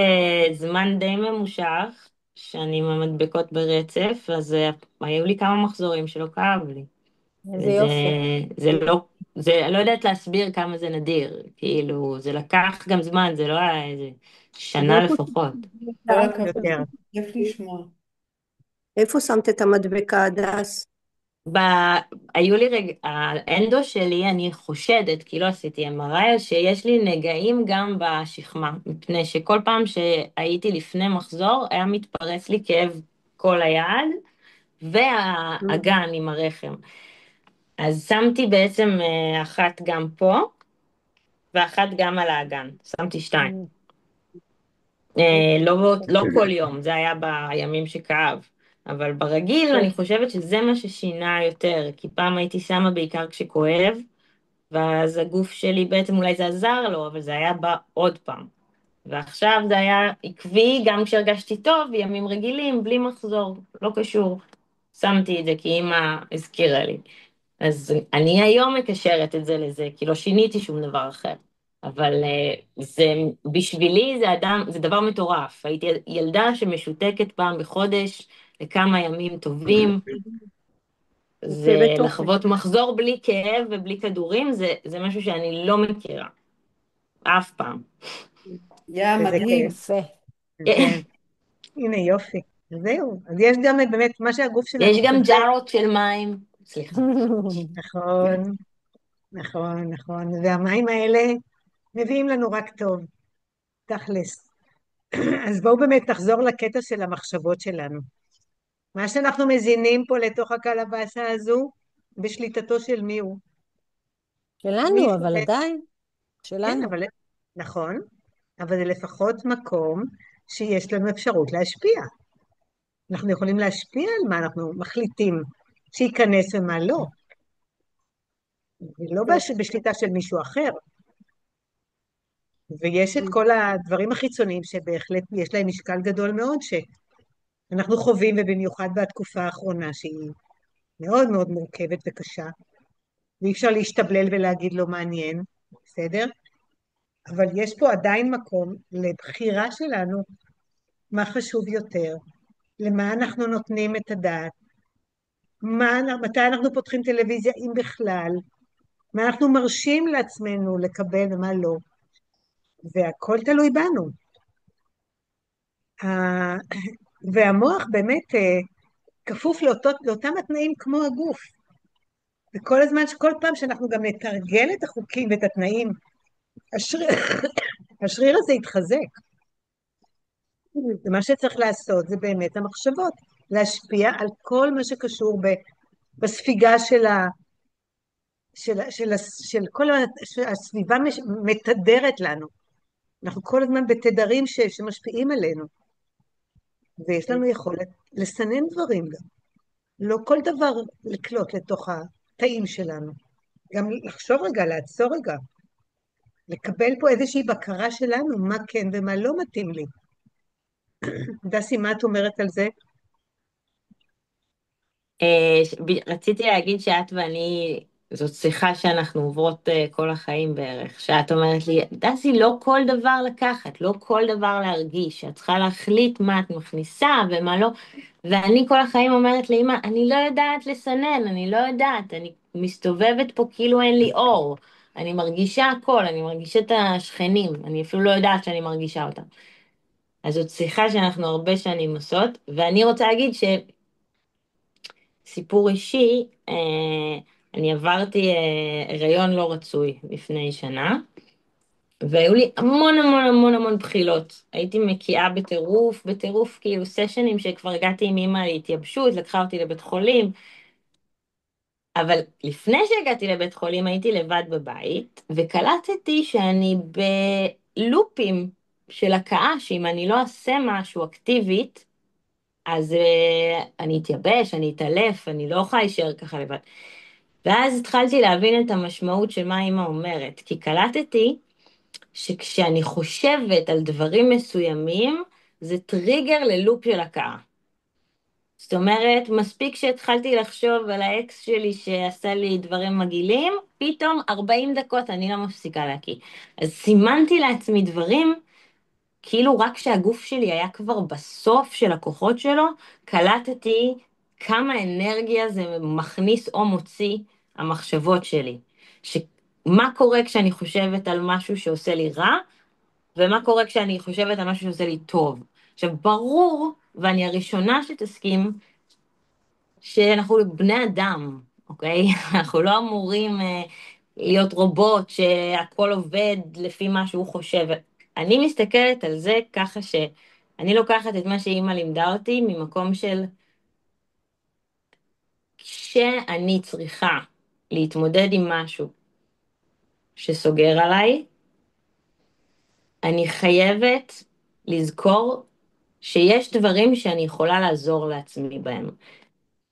זמן די ממושך, שאני עם המדבקות ברצף, אז היו לי כמה מחזורים שלא כאב לי. איזה וזה יופי. זה לא, אני לא יודעת להסביר כמה זה נדיר, כאילו, זה לקח גם זמן, זה לא היה איזה שנה ואיפה לפחות. כל הכבוד, יותר. כיף לשמוע. שמת את המדבקה, הדס? ב... היו לי האנדו שלי, אני חושדת, כי לא עשיתי MRI, שיש לי נגעים גם בשכמה, מפני שכל פעם שהייתי לפני מחזור, היה מתפרץ לי כאב כל היד, והאגן עם הרחם. אז שמתי בעצם אחת גם פה, ואחת גם על האגן, שמתי 2. לא כל יום, זה היה בימים שכאב, אבל ברגיל אני חושבת שזה מה ששינה יותר, כי פעם הייתי שמה בעיקר כשכואב, ואז הגוף שלי בעצם אולי זה עזר לו, אבל זה היה בא עוד פעם. ועכשיו זה היה עקבי, גם כשהרגשתי טוב, ימים רגילים, בלי מחזור, לא קשור. שמתי את זה כי אמא הזכירה לי. אז אני היום מקשרת את זה לזה, כי לא שיניתי שום דבר אחר. אבל בשבילי זה דבר מטורף. הייתי ילדה שמשותקת פעם בחודש לכמה ימים טובים, זה ובתוכן. לחוות מחזור בלי כאב ובלי כדורים, זה משהו שאני לא מכירה, אף פעם. יא, וזה מדהים. כיף. יפה. כן, הנה יופי. זהו. אז יש גם באמת מה שהגוף יש שלנו גם צריך. ג'ארות של מים, סליחה. נכון, נכון, נכון. והמים האלה מביאים לנו רק טוב, תכלס. אז בואו באמת נחזור לקטע של המחשבות שלנו. מה שאנחנו מזינים פה לתוך הקלבסה הזו, בשליטתו של מי הוא? מי שלנו, אבל שולט? עדיין, כן, שלנו. אבל נכון, אבל זה לפחות מקום שיש לנו אפשרות להשפיע. אנחנו יכולים להשפיע על מה אנחנו מחליטים שייכנס ומה לא, ולא בשליטה של מישהו אחר. ויש את כל הדברים החיצוניים שבהחלט יש להם משקל גדול מאוד, שאנחנו חווים, ובמיוחד בתקופה האחרונה, שהיא מאוד מאוד מורכבת וקשה, ואי אפשר להשתבלל ולהגיד לא מעניין, בסדר? אבל יש פה עדיין מקום לבחירה שלנו מה חשוב יותר, למה אנחנו נותנים את הדעת, מתי אנחנו פותחים טלוויזיה, אם בכלל, מה אנחנו מרשים לעצמנו לקבל ומה לא, והכל תלוי בנו. והמוח באמת כפוף לאותם התנאים כמו הגוף. וכל הזמן, כל פעם שאנחנו גם נתרגל את החוקים ואת התנאים, השריר, השריר הזה יתחזק. ומה שצריך לעשות זה באמת המחשבות, להשפיע על כל מה שקשור בספיגה של כל הסביבה מתדרת לנו. אנחנו כל הזמן בתדרים שמשפיעים עלינו, ויש לנו יכולת לסנן דברים גם. לא כל דבר לקלוט לתוך התאים שלנו. גם לחשוב רגע, לעצור רגע, לקבל פה איזושהי בקרה שלנו, מה כן ומה לא מתאים לי. דסי, מה את אומרת על זה? רציתי להגיד שאת ואני, זאת שיחה שאנחנו עוברות כל החיים בערך, שאת אומרת לי, דסי, לא כל דבר לקחת, לא כל דבר להרגיש, את צריכה להחליט מה את מכניסה ומה לא, ואני כל החיים אומרת לאמא, אני לא יודעת לסנן, אני לא יודעת, אני מסתובבת פה כאילו אין לי אור, אני מרגישה הכל, אני מרגישה את השכנים, אני אפילו לא יודעת שאני מרגישה אותם. אז זאת שיחה שאנחנו הרבה שנים עושות, ואני רוצה להגיד סיפור אישי, אני עברתי הריון לא רצוי לפני שנה, והיו לי המון המון המון המון בחילות. הייתי מקיאה בטירוף, בטירוף כאילו סשנים שכבר הגעתי עם אמא להתייבשות, לקחה אותי לבית חולים, אבל לפני שהגעתי לבית חולים הייתי לבד בבית, וקלטתי שאני בלופים של הקאה, שאם אני לא אעשה משהו אקטיבית, אז אני אתייבש, אני אתעלף, אני לא יכולה להישאר ככה לבד. ואז התחלתי להבין את המשמעות של מה אמא אומרת, כי קלטתי שכשאני חושבת על דברים מסוימים, זה טריגר ללופ של הקאה. זאת אומרת, מספיק שהתחלתי לחשוב על האקס שלי שעשה לי דברים מגעילים, פתאום 40 דקות אני לא מפסיקה להקיא. אז סימנתי לעצמי דברים, כאילו רק כשהגוף שלי היה כבר בסוף של הכוחות שלו, קלטתי כמה אנרגיה זה מכניס או מוציא המחשבות שלי. מה קורה כשאני חושבת על משהו שעושה לי רע, ומה קורה כשאני חושבת על משהו שעושה לי טוב. עכשיו, ברור, ואני הראשונה שתסכים, שאנחנו בני אדם, אוקיי? אנחנו לא אמורים להיות רובוט שהכל עובד לפי מה שהוא חושב. אני מסתכלת על זה ככה שאני לוקחת את מה שאימא לימדה אותי ממקום של כשאני צריכה להתמודד עם משהו שסוגר עליי, אני חייבת לזכור שיש דברים שאני יכולה לעזור לעצמי בהם.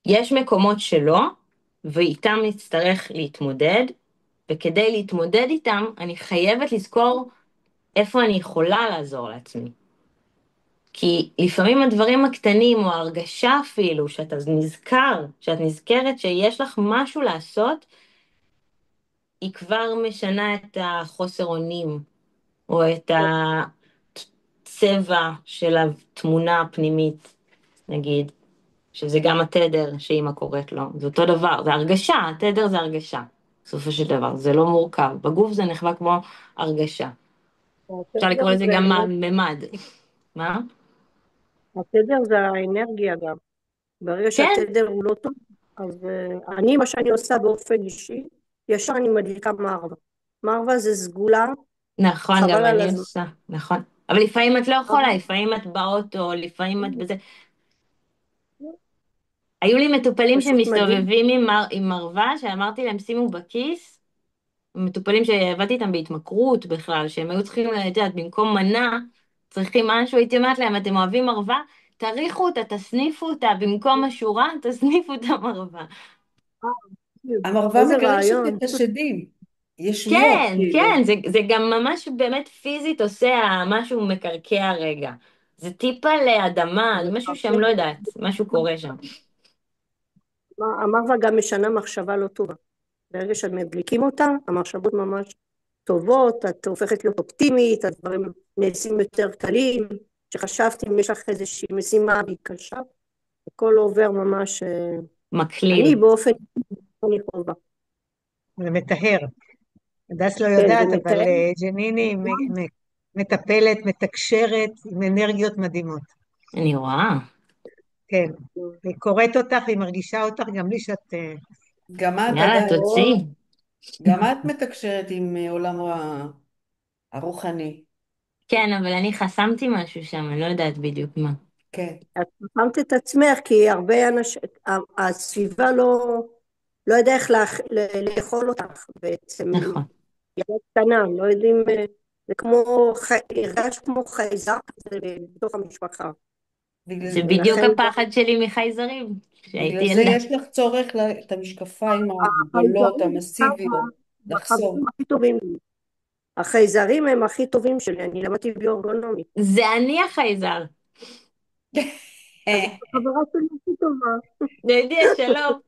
יש מקומות שלא, ואיתם נצטרך להתמודד, וכדי להתמודד איתם, אני חייבת לזכור איפה אני יכולה לעזור לעצמי. כי לפעמים הדברים הקטנים, או ההרגשה אפילו, שאתה נזכר, שאת נזכרת שיש לך משהו לעשות, היא כבר משנה את החוסר אונים, או את הצבע של התמונה הפנימית, נגיד. שזה גם התדר שאימא קוראת לו, זה אותו דבר, זה הרגשה, התדר זה הרגשה, בסופו של דבר, זה לא מורכב, בגוף זה נחווה כמו הרגשה, אפשר התדר לקרוא לזה זה גם האנרגיה. ממד, מה? התדר זה האנרגיה גם. ברגע כן, שהתדר הוא לא טוב, אז אני, מה שאני עושה באופן אישי, ישר אני מדליקה מרווה. מרווה זה סגולה, נכון, חבל גם על אני הזמן. עושה, נכון, אבל לפעמים את לא יכולה, לפעמים את באוטו, לפעמים את בזה, היו לי מטופלים פשוט מדהים. שמסתובבים עם מרווה, שאמרתי להם שימו בכיס, מטופלים שעבדתי איתם בהתמכרות בכלל, שהם היו צריכים, את יודעת, במקום מנה, צריכים משהו, הייתי אומרת להם, אתם אוהבים מרווה? תריחו אותה, תסניפו אותה, במקום השורה, תסניפו את המרווה. המרווה איזה מגרשת רעיון. את השדים, ישויות כן, כאילו. כן, זה גם ממש באמת פיזית עושה משהו מקרקע רגע. זה טיפה לאדמה, זה משהו שם, לא יודעת, משהו קורה שם. המרווה גם משנה מחשבה לא טובה. ברגע שמדליקים אותה, המחשבות ממש טובות, את הופכת להיות אופטימית, הדברים נעשים יותר קלים. שחשבתי אם יש לך איזושהי משימה והיא קשה, הכל עובר ממש, אני מקליל. באופן אני חובה. זה מטהר. הדס לא כן, זה יודעת, אבל מתאר. ג'ניני מטפלת, מתקשרת עם אנרגיות מדהימות. אני רואה. כן, היא קוראת אותך, היא מרגישה אותך, גם בלי שאת... גם את, יאללה, הדס, תוציאי. גם את מתקשרת עם עולם הרוחני. כן, אבל אני חסמתי משהו שם, אני לא יודעת בדיוק מה. כן. את חכמת את עצמך, כי הרבה אנשים, הסביבה לא יודע איך לאכול אותך בעצם, נכון. ילד קטנה, לא יודעים, זה כמו, הרגש כמו חייזר כזה בתוך המשפחה, בגלל, זה בדיוק ולכן הפחד שלי מחייזרים, בגלל כשהייתי זה ילדה. יש לך צורך את המשקפיים הגדולות, החייזרים המסיביות, הם החברים לחסום. הכי טובים שלי, החייזרים הם הכי טובים שלי, אני למדתי ביורגונומי, זה אני החייזר. אז את החברה שלי הכי טובה. לידיע, שלום.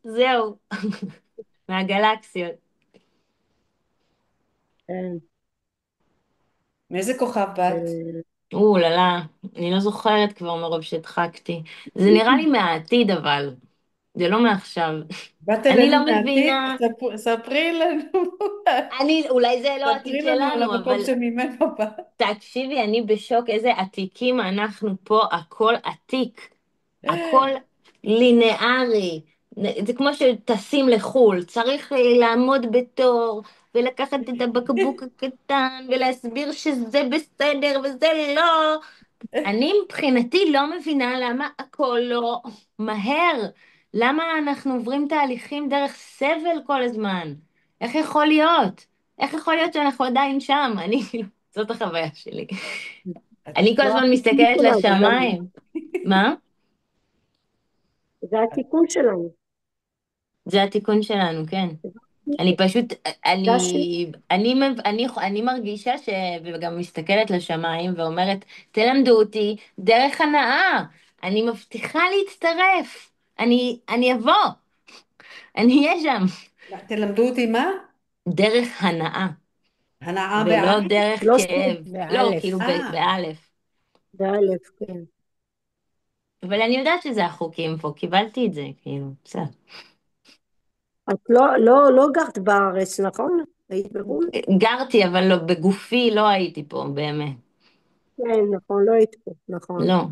זהו, מהגלקסיות. כן, מאיזה כוכב באת? ללה, אני לא זוכרת כבר מרוב שהדחקתי. זה נראה לי מהעתיד אבל, זה לא מעכשיו. באת אני אלינו לא מהעתיד? מבינה, ספרי לנו. אולי זה לא העתיד ספרי לנו על שלנו, המקום אבל שממנו באת. תקשיבי, אני בשוק איזה עתיקים אנחנו פה, הכל עתיק, הכל לינארי. זה כמו שטסים לחו"ל, צריך לעמוד בתור ולקחת את הבקבוק הקטן ולהסביר שזה בסדר וזה לא. אני מבחינתי לא מבינה למה הכל לא מהר. למה אנחנו עוברים תהליכים דרך סבל כל הזמן? איך יכול להיות? איך יכול להיות שאנחנו עדיין שם? זאת החוויה שלי. אני כל לא הזמן התיקון מסתכלת שלנו, לשמיים. מה? זה התיקון שלנו. זה התיקון שלנו, כן. אני פשוט, זה השם. אני מרגישה וגם מסתכלת לשמיים ואומרת, תלמדו אותי דרך הנאה, אני מבטיחה להצטרף, אני אבוא, אני אהיה שם. תלמדו אותי מה? דרך הנאה, הנאה ולא בעין? דרך לא סתם, כאב, לא, באלף. כאילו אה, באלף. באלף, כן. אבל אני יודעת שזה החוקים פה, קיבלתי את זה, כאילו, בסדר. את לא גרת בארץ, נכון? היית בחו"ל? גרתי, אבל לא, בגופי לא הייתי פה, באמת. כן, נכון, לא היית פה, נכון. לא.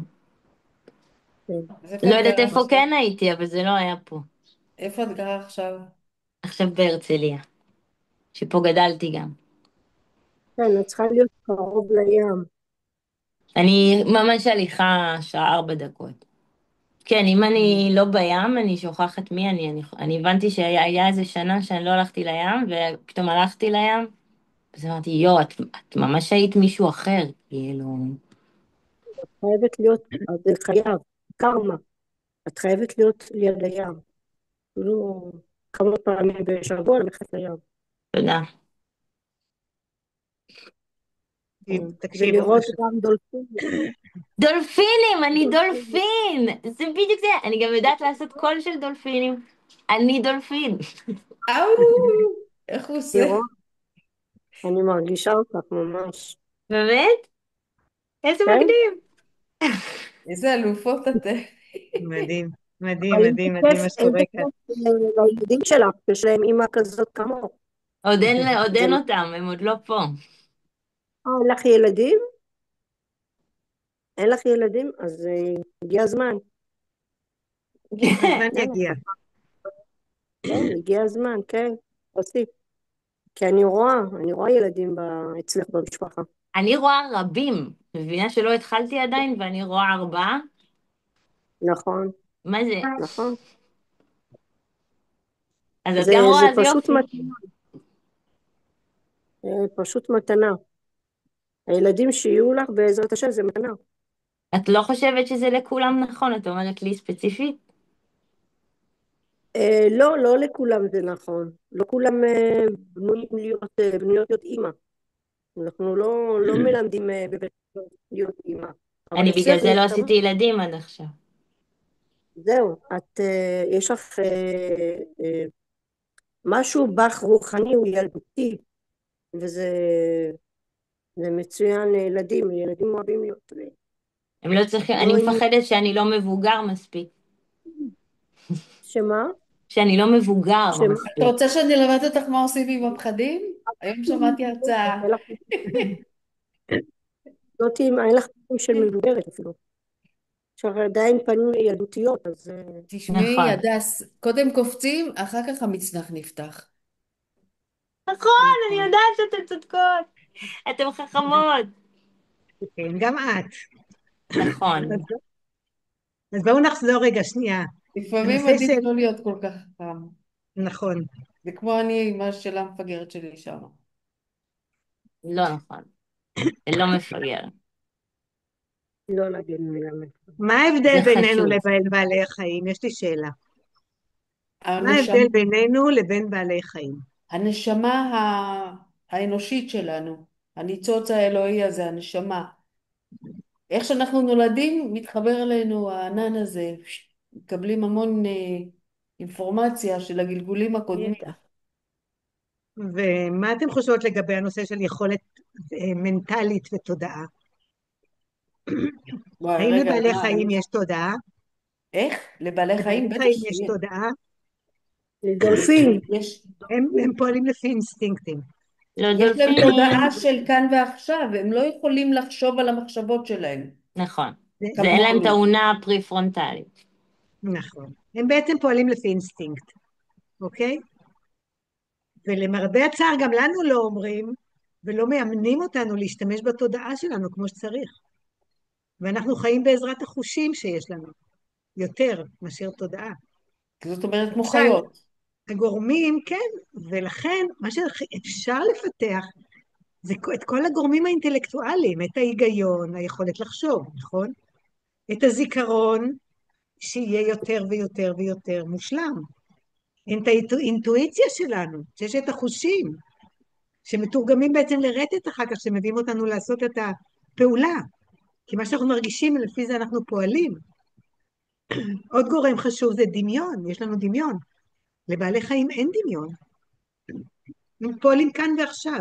כן. אז איפה לא את יודעת גרה איפה עכשיו? כן הייתי, אבל זה לא היה פה. איפה את גרה עכשיו? עכשיו בהרצליה, שפה גדלתי גם. כן, את צריכה להיות קרוב לים. אני ממש הליכה שעה 4 דקות. כן, אם אני לא בים, אני שוכחת מי אני. אני הבנתי שהיה איזה שנה שאני לא הלכתי לים, ופתאום הלכתי לים, אז אמרתי, את ממש היית מישהו אחר, כאילו. חייבת להיות, אז זה חייב, קרמה. את חייבת להיות ליד הים. לא כמה פעמים בשבוע ללכת לים. תודה. תקשיבו, ולראות גם דולפינים. דולפינים, אני דולפינים. דולפין! זה בדיוק זה. אני גם יודעת לעשות קול של דולפינים. אני דולפין. אאו, איך הוא עושה? לראות, אני מרגישה אותך ממש. באמת? איזה כן? מגניב. איזה אלופות אתם. מדהים. מדהים, אבל מדהים, מדהים מה איזה שקורה כאן. כיף לילדים שלך, יש להם אימא כזאת כמוך. עוד זה, אין אותם, הם עוד לא פה. אין לך ילדים? אין לך ילדים? אז הגיע הזמן. הזמן יאללה, יגיע. כן, הגיע הזמן, כן. תוסיף. כי אני רואה ילדים אצלך במשפחה. אני רואה רבים, מבינה שלא התחלתי עדיין ואני רואה 4. נכון, מה זה? נכון. אז את זה, גם זה רואה, אז פשוט יופי. מתנה. פשוט מתנה. הילדים שיהיו לך בעזרת השם זה מתנה. את לא חושבת שזה לכולם נכון? את אומרת לי ספציפית? לא, לא לכולם זה נכון. לא כולם בנויות להיות אימא. אנחנו לא מלמדים בבית ספר להיות אימא. אבל אני בגלל אצלך זה זה לא כמובן. עשיתי ילדים עד עכשיו. זהו, יש לך משהו בך רוחני, הוא ילדותי, וזה מצוין לילדים, ילדים אוהבים להיות. הם לא צריכים, אני לא עם... מפחדת שאני לא מבוגר מספיק. שמה? שאני לא מבוגר שמה? את מספיק. רוצה שאני אלמד אותך מה עושים עם הפחדים? היום שמעתי הרצאה. לא תהיי, אין לך פנים של מבוגרת אפילו. יש לך עדיין פנים ילדותיות, אז תשמעי, נכון. הדס, קודם קופצים, אחר כך המצנח נפתח. נכון, אני נכון. יודעת שאתן צודקות. אתן חכמות. כן, גם את. נכון. אז בואו נחזור רגע שנייה. לפעמים הנושא עדיף של... לא להיות כל כך חכם. נכון. זה כמו אני עם השאלה המפגרת שלי שם. לא נכון. זה לא מפגר. לא להגיד מילה. מה ההבדל זה בינינו חשוב. לבין בעלי החיים? יש לי שאלה. מה הנשמה, ההבדל בינינו לבין בעלי חיים? הנשמה האנושית שלנו, הניצוץ האלוהי הזה, הנשמה. איך שאנחנו נולדים, מתחבר אלינו הענן הזה, מקבלים המון אינפורמציה של הגלגולים הקודמים. ידע. ומה אתם חושבות לגבי הנושא של יכולת מנטלית ותודעה? וואי, האם רגע, לבעלי חיים יש תודעה? איך? לבעלי חיים? לבעלי בטח חיים יש שיש. תודעה? דולפין. יש, הם פועלים לפי אינסטינקטים. לא יש להם דולפינים. תודעה של כאן ועכשיו, הם לא יכולים לחשוב על המחשבות שלהם, נכון. ואין להם את כמונו. האונה הפרי-פרונטלית. נכון. הם בעצם פועלים לפי אינסטינקט, אוקיי? ולמרבה הצער גם לנו לא אומרים ולא מאמנים אותנו להשתמש בתודעה שלנו כמו שצריך. ואנחנו חיים בעזרת החושים שיש לנו, יותר מאשר תודעה. זאת אומרת כמו למשל, חיות. הגורמים, כן, ולכן מה שאפשר לפתח זה את כל הגורמים האינטלקטואליים, את ההיגיון, היכולת לחשוב, נכון? את הזיכרון, שיהיה יותר ויותר ויותר מושלם. את האינטואיציה שלנו, שיש את החושים, שמתורגמים בעצם לרטט אחר כך, שמביאים אותנו לעשות את הפעולה. כי מה שאנחנו מרגישים, לפי זה אנחנו פועלים. עוד גורם חשוב זה דמיון, יש לנו דמיון. לבעלי חיים אין דמיון. הם פועלים כאן ועכשיו.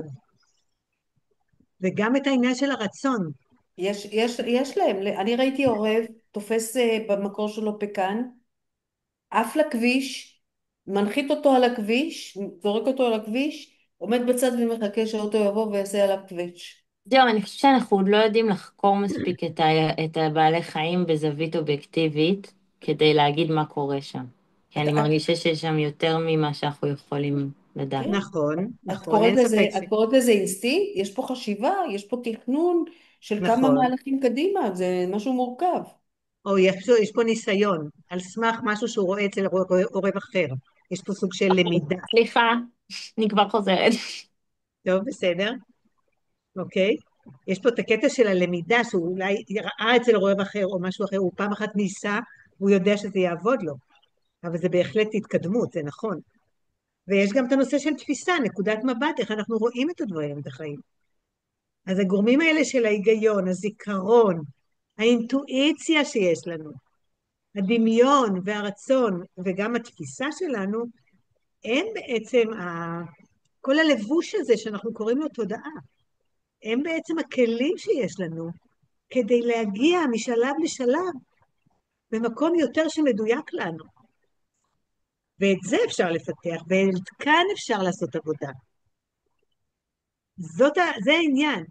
וגם את העניין של הרצון. יש להם, אני ראיתי עורב, תופס במקור שלו פקן, עף לכביש, מנחית אותו על הכביש, זורק אותו על הכביש, עומד בצד ומחכה שהאוטו יבוא ויעשה עליו קוויץ'. זהו, אני חושבת שאנחנו עוד לא יודעים לחקור מספיק את הבעלי חיים בזווית אובייקטיבית כדי להגיד מה קורה שם. כי אני מרגישה שיש שם יותר ממה שאנחנו יכולים לדעת. כן. נכון, את נכון, אין ספק את קוראת לזה אינסטינקט? יש פה חשיבה, יש פה תכנון של כמה נכון. מהלכים קדימה, זה משהו מורכב. או יש פה ניסיון, על סמך משהו שהוא רואה אצל עורב אחר. יש פה סוג של למידה. סליחה, אני כבר חוזרת. טוב, בסדר, אוקיי? יש פה את הקטע של הלמידה, שהוא אולי ראה אצל עורב אחר או משהו אחר, הוא פעם אחת ניסה, והוא יודע שזה יעבוד לו. אבל זה בהחלט התקדמות, זה נכון. ויש גם את הנושא של תפיסה, נקודת מבט, איך אנחנו רואים את הדברים בחיים. אז הגורמים האלה של ההיגיון, הזיכרון, האינטואיציה שיש לנו, הדמיון והרצון וגם התפיסה שלנו, הם בעצם כל הלבוש הזה שאנחנו קוראים לו תודעה. הם בעצם הכלים שיש לנו כדי להגיע משלב לשלב במקום יותר שמדויק לנו. ואת זה אפשר לפתח, וכאן אפשר לעשות עבודה. זה העניין.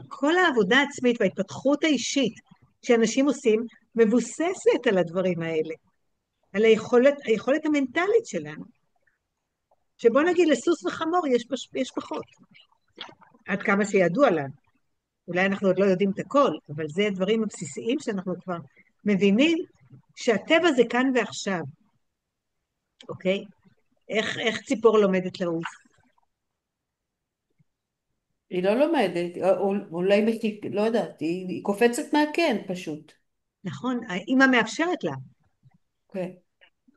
כל העבודה העצמית וההתפתחות האישית שאנשים עושים מבוססת על הדברים האלה, על היכולת המנטלית שלנו. שבוא נגיד לסוס וחמור יש פחות, עד כמה שידוע לנו. אולי אנחנו עוד לא יודעים את הכל, אבל זה הדברים הבסיסיים שאנחנו כבר מבינים שהטבע זה כאן ועכשיו, אוקיי? איך ציפור לומדת לעוף? היא לא לומדת, אולי, לא יודעת, היא קופצת מהקן פשוט. נכון, האמא מאפשרת לה, אוקיי.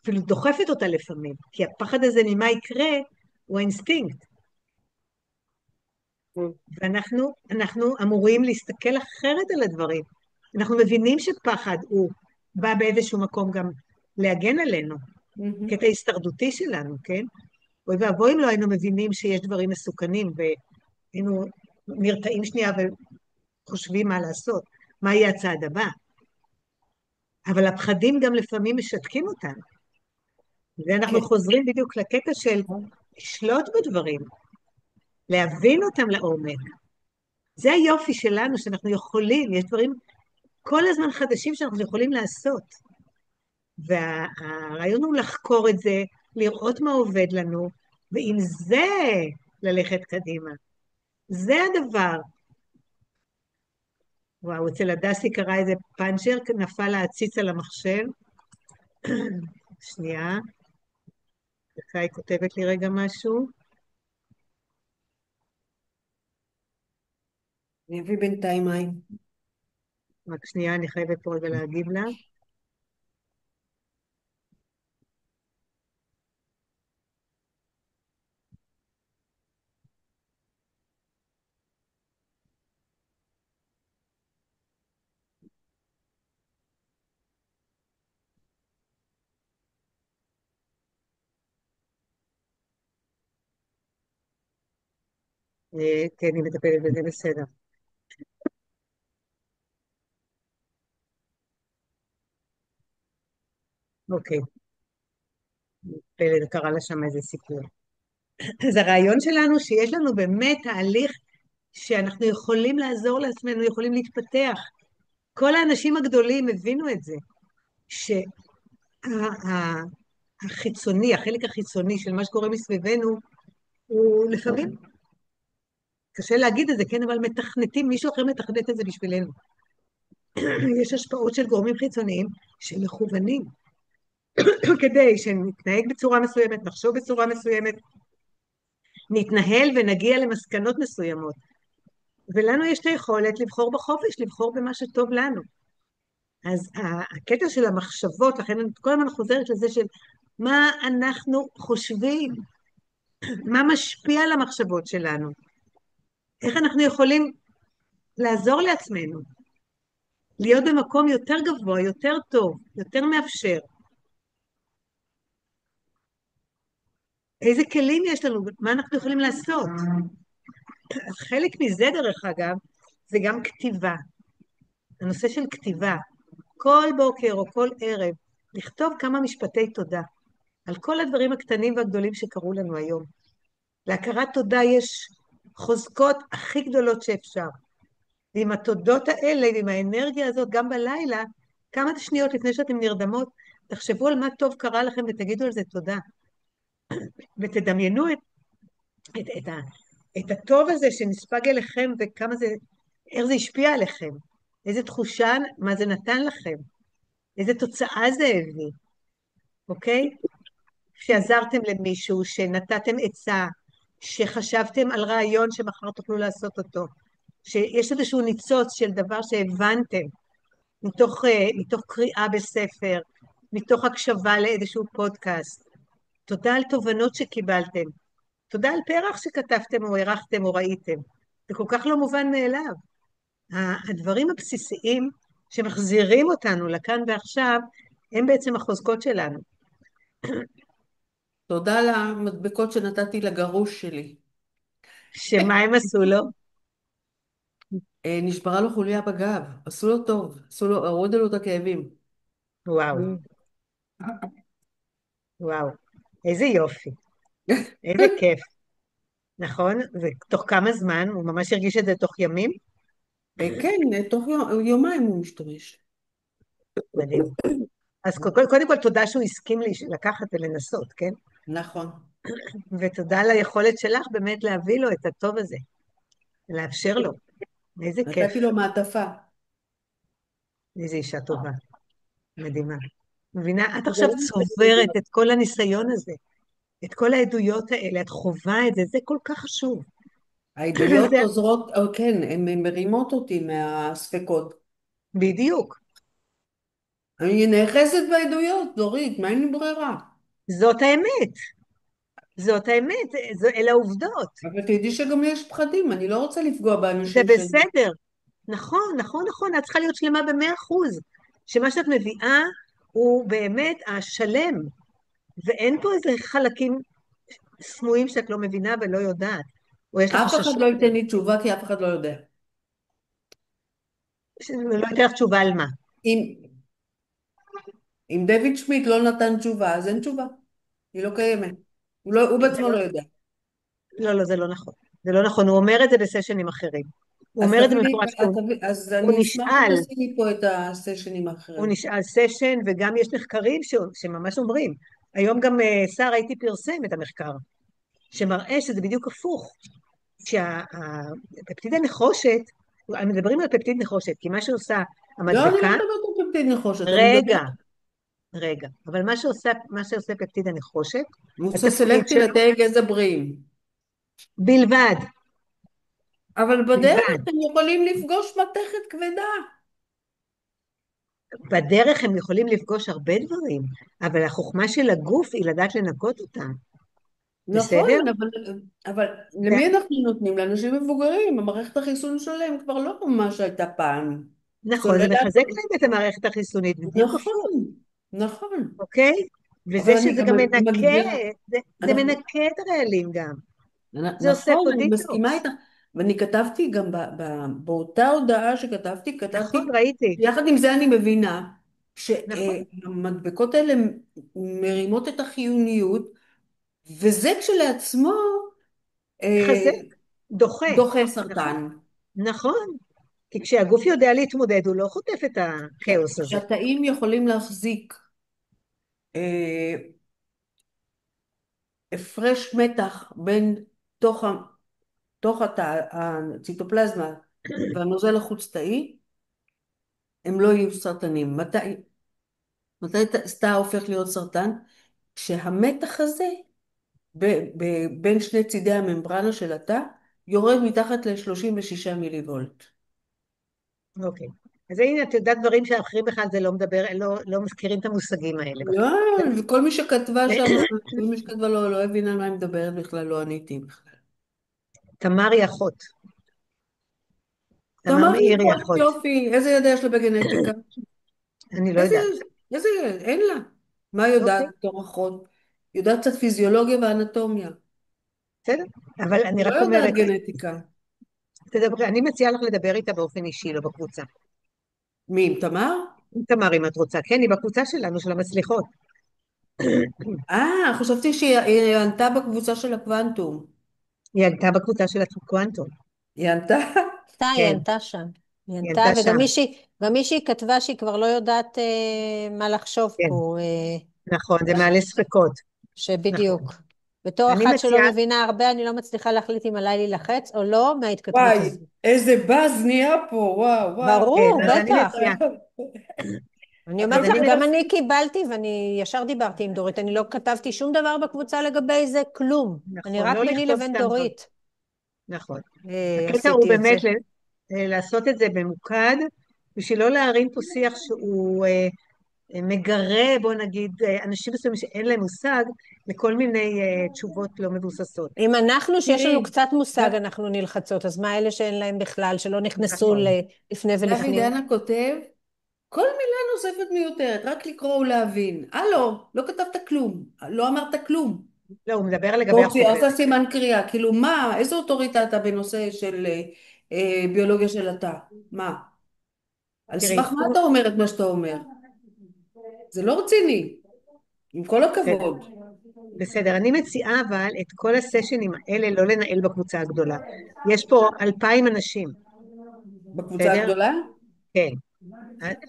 אפילו דוחפת אותה לפעמים, כי הפחד הזה ממה יקרה הוא האינסטינקט. ואנחנו אמורים להסתכל אחרת על הדברים. אנחנו מבינים שפחד הוא בא באיזשהו מקום גם להגן עלינו, קטע הישרדותי שלנו, כן? אוי ואבוי אם לא היינו מבינים שיש דברים מסוכנים, והיינו נרתעים שנייה וחושבים מה לעשות, מה יהיה הצעד הבא. אבל הפחדים גם לפעמים משתקים אותנו. ואנחנו חוזרים בדיוק לקטע של לשלוט בדברים, להבין אותם לעומק. זה היופי שלנו, שאנחנו יכולים, יש דברים כל הזמן חדשים שאנחנו יכולים לעשות. והרעיון הוא לחקור את זה, לראות מה עובד לנו, ועם זה ללכת קדימה. זה הדבר. וואו, אצל הדסי קרה איזה פאנצ'ר, נפל העציץ על המחשב. שנייה. דקה, היא כותבת לי רגע משהו. אני אביא בינתיים מים. רק שנייה, אני חייבת פה רגע להגיב לה. כן, היא מטפלת בזה, בסדר. אוקיי. פלד קרא לה שם איזה סיפור. אז הרעיון שלנו שיש לנו באמת תהליך שאנחנו יכולים לעזור לעצמנו, יכולים להתפתח. כל האנשים הגדולים הבינו את זה, שהחיצוני, החלק החיצוני של מה שקורה מסביבנו, הוא לפעמים, קשה להגיד את זה, כן, אבל מתכנתים, מישהו אחר מתכנת את זה בשבילנו. יש השפעות של גורמים חיצוניים שמכוונים, כדי שנתנהג בצורה מסוימת, נחשוב בצורה מסוימת, נתנהל ונגיע למסקנות מסוימות. ולנו יש את היכולת לבחור בחופש, לבחור במה שטוב לנו. אז הקטע של המחשבות, לכן אני כל הזמן חוזרת לזה של מה אנחנו חושבים, מה משפיע על המחשבות שלנו, איך אנחנו יכולים לעזור לעצמנו, להיות במקום יותר גבוה, יותר טוב, יותר מאפשר. איזה כלים יש לנו, מה אנחנו יכולים לעשות? חלק מזה, דרך אגב, זה גם כתיבה. הנושא של כתיבה. כל בוקר או כל ערב, לכתוב כמה משפטי תודה על כל הדברים הקטנים והגדולים שקרו לנו היום. להכרת תודה יש חוזקות הכי גדולות שאפשר. ועם התודות האלה, ועם האנרגיה הזאת, גם בלילה, כמה שניות לפני שאתם נרדמות, תחשבו על מה טוב קרה לכם ותגידו על זה תודה. ותדמיינו את הטוב הזה שנספג אליכם וכמה זה, איך זה השפיע עליכם. איזה תחושה, מה זה נתן לכם. איזה תוצאה זה הביא. אוקיי? שעזרתם למישהו, שנתתם עצה, שחשבתם על רעיון שמחר תוכלו לעשות אותו, שיש איזשהו ניצוץ של דבר שהבנתם, מתוך קריאה בספר, מתוך הקשבה לאיזשהו פודקאסט. תודה על תובנות שקיבלתם. תודה על פרח שכתבתם או ערכתם או ראיתם. זה כל כך לא מובן מאליו. הדברים הבסיסיים שמחזירים אותנו לכאן ועכשיו, הם בעצם החוזקות שלנו. תודה על המדבקות שנתתי לגרוש שלי. שמה הם עשו לו? נשברה לו חוליה בגב, עשו לו טוב, הורידו לו את הכאבים. וואו, וואו, איזה יופי, איזה כיף, נכון? ותוך כמה זמן? הוא ממש הרגיש את זה תוך ימים? כן, תוך יומיים הוא משתמש. מדהים. אז קודם כל תודה שהוא הסכים לקחת ולנסות, כן? נכון. ותודה על היכולת שלך באמת להביא לו את הטוב הזה, לאפשר לו. איזה כיף, נתתי לו מעטפה. איזה אישה טובה, מדהימה. מבינה? את זה עכשיו לא צוברת את כל הניסיון הזה, את כל העדויות האלה, את חווה את זה, זה כל כך חשוב. העדויות זה עוזרות, כן, הן מרימות אותי מהספקות. בדיוק, אני נאחזת בעדויות, דורית, מה אין לי ברירה? זאת האמת, זאת האמת, אלה העובדות. אבל תדעי שגם לי יש פחדים, אני לא רוצה לפגוע זה באנשים שלי. בסדר, נכון, נכון, נכון, את צריכה להיות שלמה ב100%, שמה שאת מביאה הוא באמת השלם, ואין פה איזה חלקים סמויים שאת לא מבינה ולא יודעת, או יש לך אף אחד חששות, לא ייתן לי תשובה כי אף אחד לא יודע. ולא אתן לך תשובה על מה. אם, אם דויד שמיט לא נתן תשובה, אז אין תשובה. היא לא קיימת. הוא זה בעצמו לא, לא יודע. לא, לא, זה לא נכון. זה לא נכון, הוא אומר את זה בסשנים אחרים. הוא אז אומר את זה תביא לי, במפורש, אז הוא אני אשמח נשאל, שתעשי לי פה את הסשנים הוא האחרים. נשאל סשן, וגם יש מחקרים שממש אומרים. היום גם שר הייתי פרסם את המחקר, שמראה שזה בדיוק הפוך. שהפפטיד הנחושת, מדברים על פפטיד נחושת, כי מה שעושה לא, אני לא המדבקה, מדברת על פפטיד נחושת, אני רגע, מדברת, רגע, אבל מה שעושה פפטיד הנחושת, הוא עושה התפקיד סלקציה שלו, לתאי גזע בריאים. בלבד, אבל בדרך בלבד. הם יכולים לפגוש מתכת כבדה. בדרך הם יכולים לפגוש הרבה דברים, אבל החוכמה של הגוף היא לדעת לנקות אותם, נכון, בסדר? אבל למי אנחנו נותנים? לאנשים מבוגרים, המערכת החיסון שלהם כבר לא ממש הייתה פעם. נכון, זה סוללה, מחזק להם את המערכת החיסונית, בדיוק הפוך, נכון, נכון. אוקיי? אבל וזה אני שזה גם גם מנקה, מגבירה, זה מנקה את הרעלים גם, זה עושה נכון, פה אני מסכימה דיקטוקס, איתך. ואני כתבתי גם באותה הודעה שכתבתי, נכון, כתבתי, ראיתי, יחד עם זה אני מבינה נכון, שהמדבקות האלה מרימות את החיוניות, וזה כשלעצמו מחזק, אה, דוחה, דוחה נכון, סרטן. נכון, כי כשהגוף יודע להתמודד, הוא לא חוטף את הכאוס הזה. שהתאים יכולים להחזיק אה, הפרש מתח בין תוך, תוך הציטופלזמה והנוזל החוץ-תאי, הם לא יהיו סרטנים. מתי תא הופך להיות סרטן? כשהמתח הזה בין שני צידי הממברנה של התא יורד מתחת ל-36 מיליוולט. אוקיי. אז הנה, את יודעת דברים שאחרים בכלל זה לא מדבר, לא מזכירים את המושגים האלה לא, בכלל. וכל מי שכתבה שם, כל מי שכתבה לא הבינה על מה היא מדברת בכלל, לא עניתי בכלל. תמר היא אחות, תמר תמר היא מאיר היא אחות אחות, יופי, איזה ילדה יש לה בגנטיקה? אני לא איזה, יודעת. איזה ילד? אין לה. מה היא יודעת אוקיי, בתור אחות? יודעת קצת פיזיולוגיה ואנטומיה. בסדר. אבל אני היא לא רק יודעת אומרת, גנטיקה. אני מציעה לך לדבר איתה באופן אישי, לא בקבוצה. מי, עם תמר? עם תמר, אם את רוצה. כן, היא בקבוצה שלנו, של המצליחות. חשבתי שהיא ענתה בקבוצה של הקוונטום. היא עלתה בקבוצה של הקוונטום. היא ענתה? היא כן, ענתה שם. היא היא ענתה, עלתה וגם שם. מישהי כתבה שהיא כבר לא יודעת מה לחשוב כן, פה, נכון, זה מעלה ספקות. נכון. שבדיוק. בתור אני אחת שלא מציעה, מבינה הרבה, אני לא מצליחה להחליט אם עליי להילחץ או לא מההתכתבות וואי, הזו. איזה באז נהיה פה, וואו, וואו. כן, ברור, אז אני בטח. מציעה, אני אז אומרת לך, אני גם מציעה, אני קיבלתי, ואני ישר דיברתי עם דורית, אני לא כתבתי שום דבר בקבוצה לגבי זה, כלום. אני נכון, רק לא ביני לכתוב לבין סתם דברים. דורית נכון. הקטע הוא עשיתי את זה. באמת לעשות את זה ממוקד, בשביל לא להרים פה שיח שהוא מגרה, בוא נגיד, אנשים מסוימים שאין להם מושג, לכל מיני תשובות לא מבוססות. אם אנחנו, שיש לנו תראי, קצת מושג, אנחנו נלחצות, אז מה אלה שאין להם בכלל, שלא נכנסו נכון, לפני דוד ולפנים? דנה כותב, כל מילה נוספת מיותרת, רק לקרוא ולהבין. הלו, לא כתבת כלום, לא אמרת כלום. לא, הוא מדבר לגבי והוציא, החוברת. עושה סימן קריאה, כאילו מה, איזו אוטוריטה אתה בנושא של ביולוגיה של התא. מה? על תראי, סמך מה אתה אומר את מה שאתה אומר? זה לא רציני, עם כל בסדר, הכבוד. בסדר, אני מציעה אבל את כל הסשנים האלה לא לנהל בקבוצה הגדולה. יש פה 2,000 אנשים, בקבוצה בסדר? הגדולה? כן.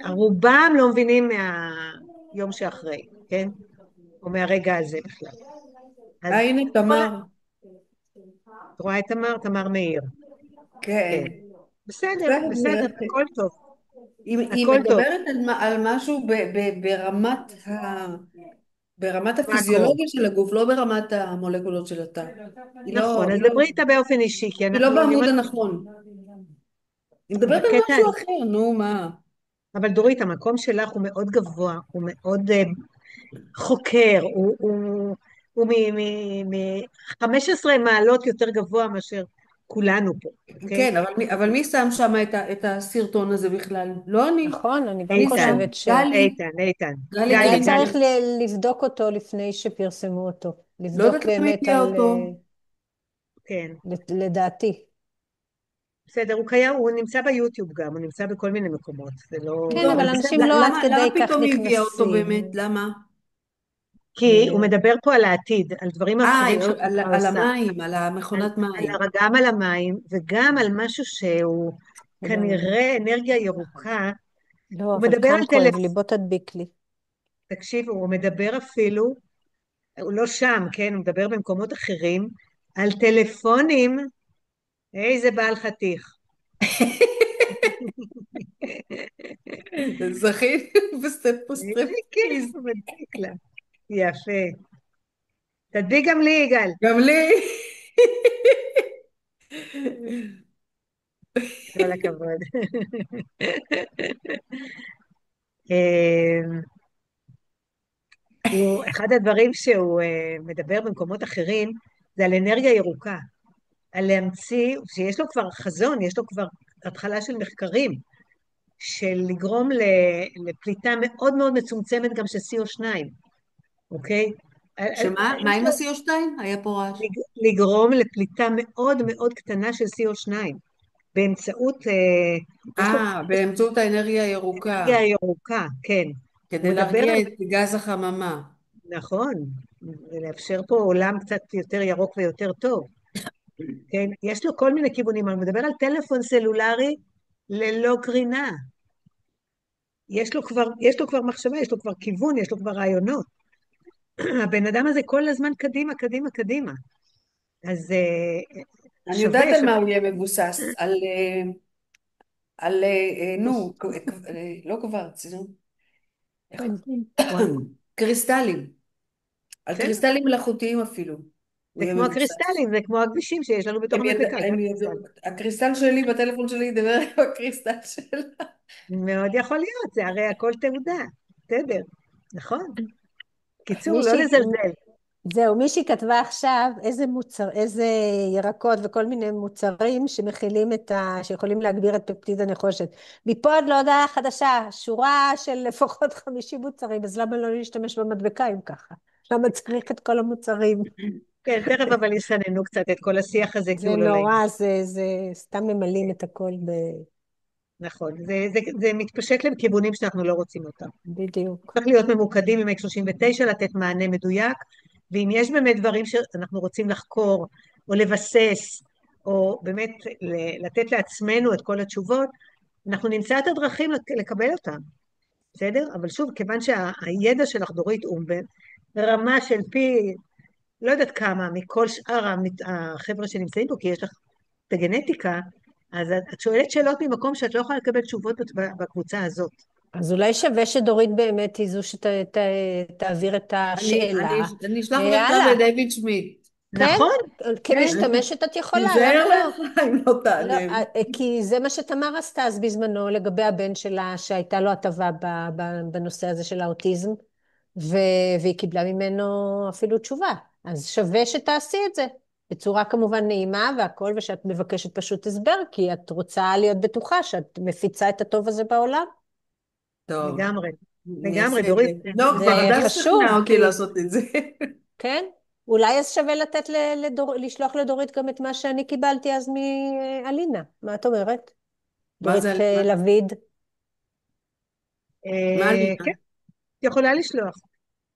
רובם לא מבינים מהיום שאחרי, כן? או מהרגע הזה בכלל. אז הנה כל תמר. את רואה את תמר? תמר מאיר. כן. כן. בסדר, בסדר, בסדר, נראה. הכל טוב. היא הכל טוב. מדברת על משהו ברמת מקרו. הפיזיולוגיה של הגוף, לא ברמת המולקולות של התא. נכון, אז דברי איתה באופן אישי, כי היא לא אני בעמוד אומרת, הנכון. היא מדברת על בקטע, משהו אחר, נו מה. אבל דורית, המקום שלך הוא מאוד גבוה, הוא מאוד חוקר, הוא מ-15 מעלות יותר גבוה מאשר כולנו פה, אוקיי? כן, אבל מי שם שם את הסרטון הזה בכלל? לא אני. נכון, אני גם מי שם? איתן, חושבת גלי. איתן, גלי היה גלי, גלצר. צריך לבדוק אותו לפני שפרסמו אותו. לא לבדוק יודעת למה באמת הביאה על, אותו. כן. לדעתי. בסדר, הוא קיים, הוא נמצא ביוטיוב גם, הוא נמצא בכל מיני מקומות, זה לא... כן, טוב, אבל אבל אנשים בסדר, לא עד למה כדי כך פתאום היא הביאה אותו נכנסים. באמת? למה? כי הוא מדבר פה על העתיד, על דברים אחרים על, שהחברה על עושה, המים, על המכונת מים. גם על המים וגם על משהו שהוא כנראה אנרגיה ירוקה. לא, הוא אבל מדבר כאן על כואב לי, בוא תדביק לי. תקשיבו, הוא מדבר אפילו, הוא לא שם, כן, הוא מדבר במקומות אחרים, על טלפונים, איזה בעל חתיך. זכית כן, בסטרפטיז. הוא מדביק לה. יפה. תדביק גם לי, יגאל. גם לי. כל הכבוד. אמ, אחד הדברים שהוא מדבר במקומות אחרים, זה על אנרגיה ירוקה, על להמציא, שיש לו כבר חזון, יש לו כבר התחלה של מחקרים, של לגרום לפליטה מאוד מאוד מצומצמת גם של CO2, אוקיי? שמה? מה יש עם לו ה-CO2? היה פה רעש. לגרום לפליטה מאוד מאוד קטנה של CO2, באמצעות, יש לו באמצעות האנרגיה הירוקה, אנרגיה ירוקה, כן. הוא כדי מדבר להרגיע על, את גז החממה. נכון, ולאפשר פה עולם קצת יותר ירוק ויותר טוב. כן, יש לו כל מיני כיוונים, אבל הוא מדבר על טלפון סלולרי ללא קרינה. יש לו כבר מחשבה, יש לו כבר כיוון, יש לו כבר רעיונות. הבן אדם הזה כל הזמן קדימה, קדימה, קדימה. אז אני יודעת שווה, על מה שווה. הוא יהיה מבוסס, נו, לא קוורץ, נו. קריסטלים, על בסדר? קריסטלים מלאכותיים אפילו, הוא זה יהיה כמו מבוסס. הקריסטלים, זה כמו הכבישים שיש לנו בתוך המדבקה, זה הקריסטל. הקריסטל שלי בטלפון שלי ידבר עם הקריסטל שלה. מאוד יכול להיות, זה הרי הכל תעודה. בסדר, נכון. קיצור, לא מישהי, לזלזל. זהו, מישהי כתבה עכשיו איזה ירקות וכל מיני מוצרים שמכילים שיכולים להגביר את פפטיד הנחושת. מפה עד להודעה חדשה, שורה של לפחות 50 מוצרים, אז למה לא להשתמש במדבקה אם ככה? למה צריך את כל המוצרים? כן, תכף אבל יסננו קצת את כל השיח הזה, כי זה הוא לא לעניין. נורא, זה סתם ממלאים את הכל נכון, זה מתפשט לכיוונים שאנחנו לא רוצים אותם. בדיוק. צריך להיות ממוקדים עם X39, לתת מענה מדויק, ואם יש באמת דברים שאנחנו רוצים לחקור, או לבסס, או באמת לתת לעצמנו את כל התשובות, אנחנו נמצא את הדרכים לקבל אותם, בסדר? אבל שוב, כיוון שהידע שלך, דורית, הוא ברמה של פי, לא יודעת כמה, מכל שאר החבר'ה שנמצאים פה, כי יש לך את הגנטיקה, אז את שואלת שאלות ממקום שאת לא יכולה לקבל תשובות בקבוצה הזאת. אז אולי שווה שדורית באמת היא זו שתעביר את השאלה. אני אשלח מכתב הלאה. לדייוויד שמיט. כן? נכון? כן. כמשתמשת את יכולה, תיזהר למה לא? לך אם לא לא, תענה. כי זה מה שתמר עשתה אז בזמנו לגבי הבן שלה, שהייתה לו הטבה בנושא הזה של האוטיזם, והיא קיבלה ממנו אפילו תשובה. אז שווה שתעשי את זה, בצורה כמובן נעימה והכל, ושאת מבקשת פשוט הסבר, כי את רוצה להיות בטוחה שאת מפיצה את הטוב הזה בעולם. טוב, לגמרי, אני לגמרי, אעשה את זה. דורית. לא, כבר זה הדס חשוב, שכנעה אותי לעשות את זה. כן? אולי אז שווה לתת לשלוח לדורית גם את מה שאני קיבלתי אז מאלינה. מה את אומרת? מה דורית זה עלינה? לביד. מה עלינה? כן, יכולה לשלוח.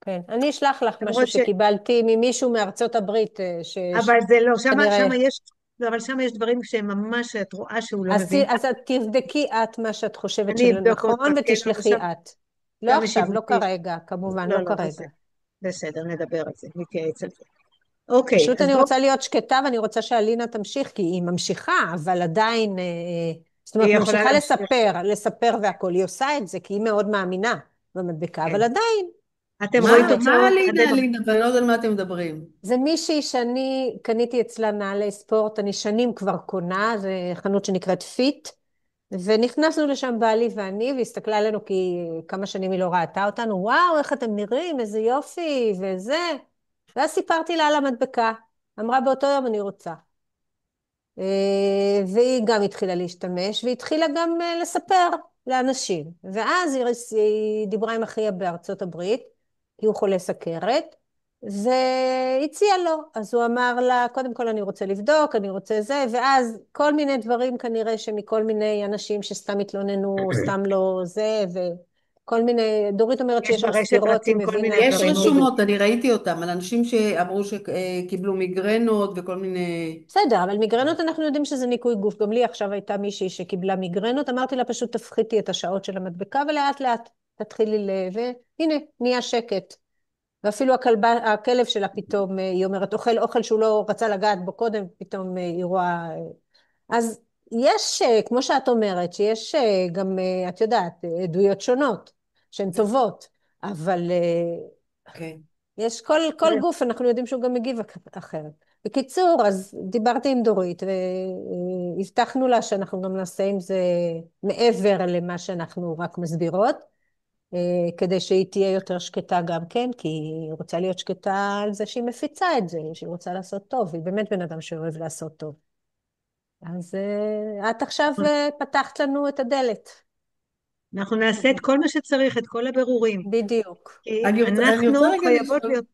כן, אני אשלח לך משהו למרות ש... שקיבלתי ממישהו מארצות הברית, אבל זה לא, כנראה... אבל שם יש דברים שהם ממש, את רואה שהוא לא אז, מבין. אז את תבדקי את מה שאת חושבת אני אבדוק עוד שנכון פעם, כן, אבל ותשלחי את. לא שם עכשיו, לא ישיבותי. כרגע, כמובן, לא לא, לא, כרגע. בסדר. בסדר, נדבר על זה, נתייעץ על זה. אוקיי, פשוט אז אני בואו, רוצה להיות שקטה ואני רוצה שאלינה תמשיך, כי היא ממשיכה, אבל עדיין, זאת אומרת, היא יכולה ממשיכה להמשיך. לספר והכל. היא עושה את זה כי היא מאוד מאמינה במדבקה, כן. אבל עדיין, אתם רואים מה תוצאות, עלינה, עלינה? ואני לא יודעת על מה אתם מדברים. זה מישהי שאני קניתי אצלה נעלי ספורט, אני שנים כבר קונה, זה חנות שנקראת פיט, ונכנסנו לשם בעלי ואני, והסתכלה עלינו כי כמה שנים היא לא ראתה אותנו, וואו, איך אתם נראים, איזה יופי, וזה. ואז סיפרתי לה על המדבקה. אמרה, באותו יום אני רוצה. והיא גם התחילה להשתמש, והתחילה גם לספר לאנשים. ואז היא דיברה עם אחיה בארצות הברית, כי הוא חולה סכרת, והציעה לו. אז הוא אמר לה, קודם כל אני רוצה לבדוק, אני רוצה זה, ואז כל מיני דברים כנראה שמכל מיני אנשים שסתם התלוננו, או סתם לא זה, וכל מיני, דורית אומרת יש שיש שם ברשת סתירות, היא רצים כל מבינה. מיני יש דברים. רשומות, אני ראיתי אותם, על אנשים שאמרו שקיבלו מיגרנות וכל מיני... בסדר, אבל מיגרנות אנחנו יודעים שזה ניקוי גוף. גם לי עכשיו הייתה מישהי שקיבלה מיגרנות, אמרתי לה פשוט תפחיתי את השעות של המדבקה ולאט לאט תתחילי והנה, נהיה שקט. ואפילו הכלב שלה פתאום, היא אומרת, אוכל אוכל שהוא לא רצה לגעת בו קודם, פתאום היא רואה... אז יש, כמו שאת אומרת, שיש גם, את יודעת, עדויות שונות, שהן טובות, אבל כן. יש כל גוף, אנחנו יודעים שהוא גם מגיב אחרת. בקיצור, אז דיברתי עם דורית, והבטחנו לה שאנחנו גם נעשה עם זה מעבר למה שאנחנו רק מסבירות, כדי שהיא תהיה יותר שקטה גם כן, כי היא רוצה להיות שקטה על זה שהיא מפיצה את זה, שהיא רוצה לעשות טוב, היא באמת בן אדם שאוהב לעשות טוב. אז את עכשיו פתחת לנו את הדלת. אנחנו נעשה את כל מה שצריך, את כל הבירורים. בדיוק. כי אני רוצה אנחנו רגע חייבות לשאול... להיות,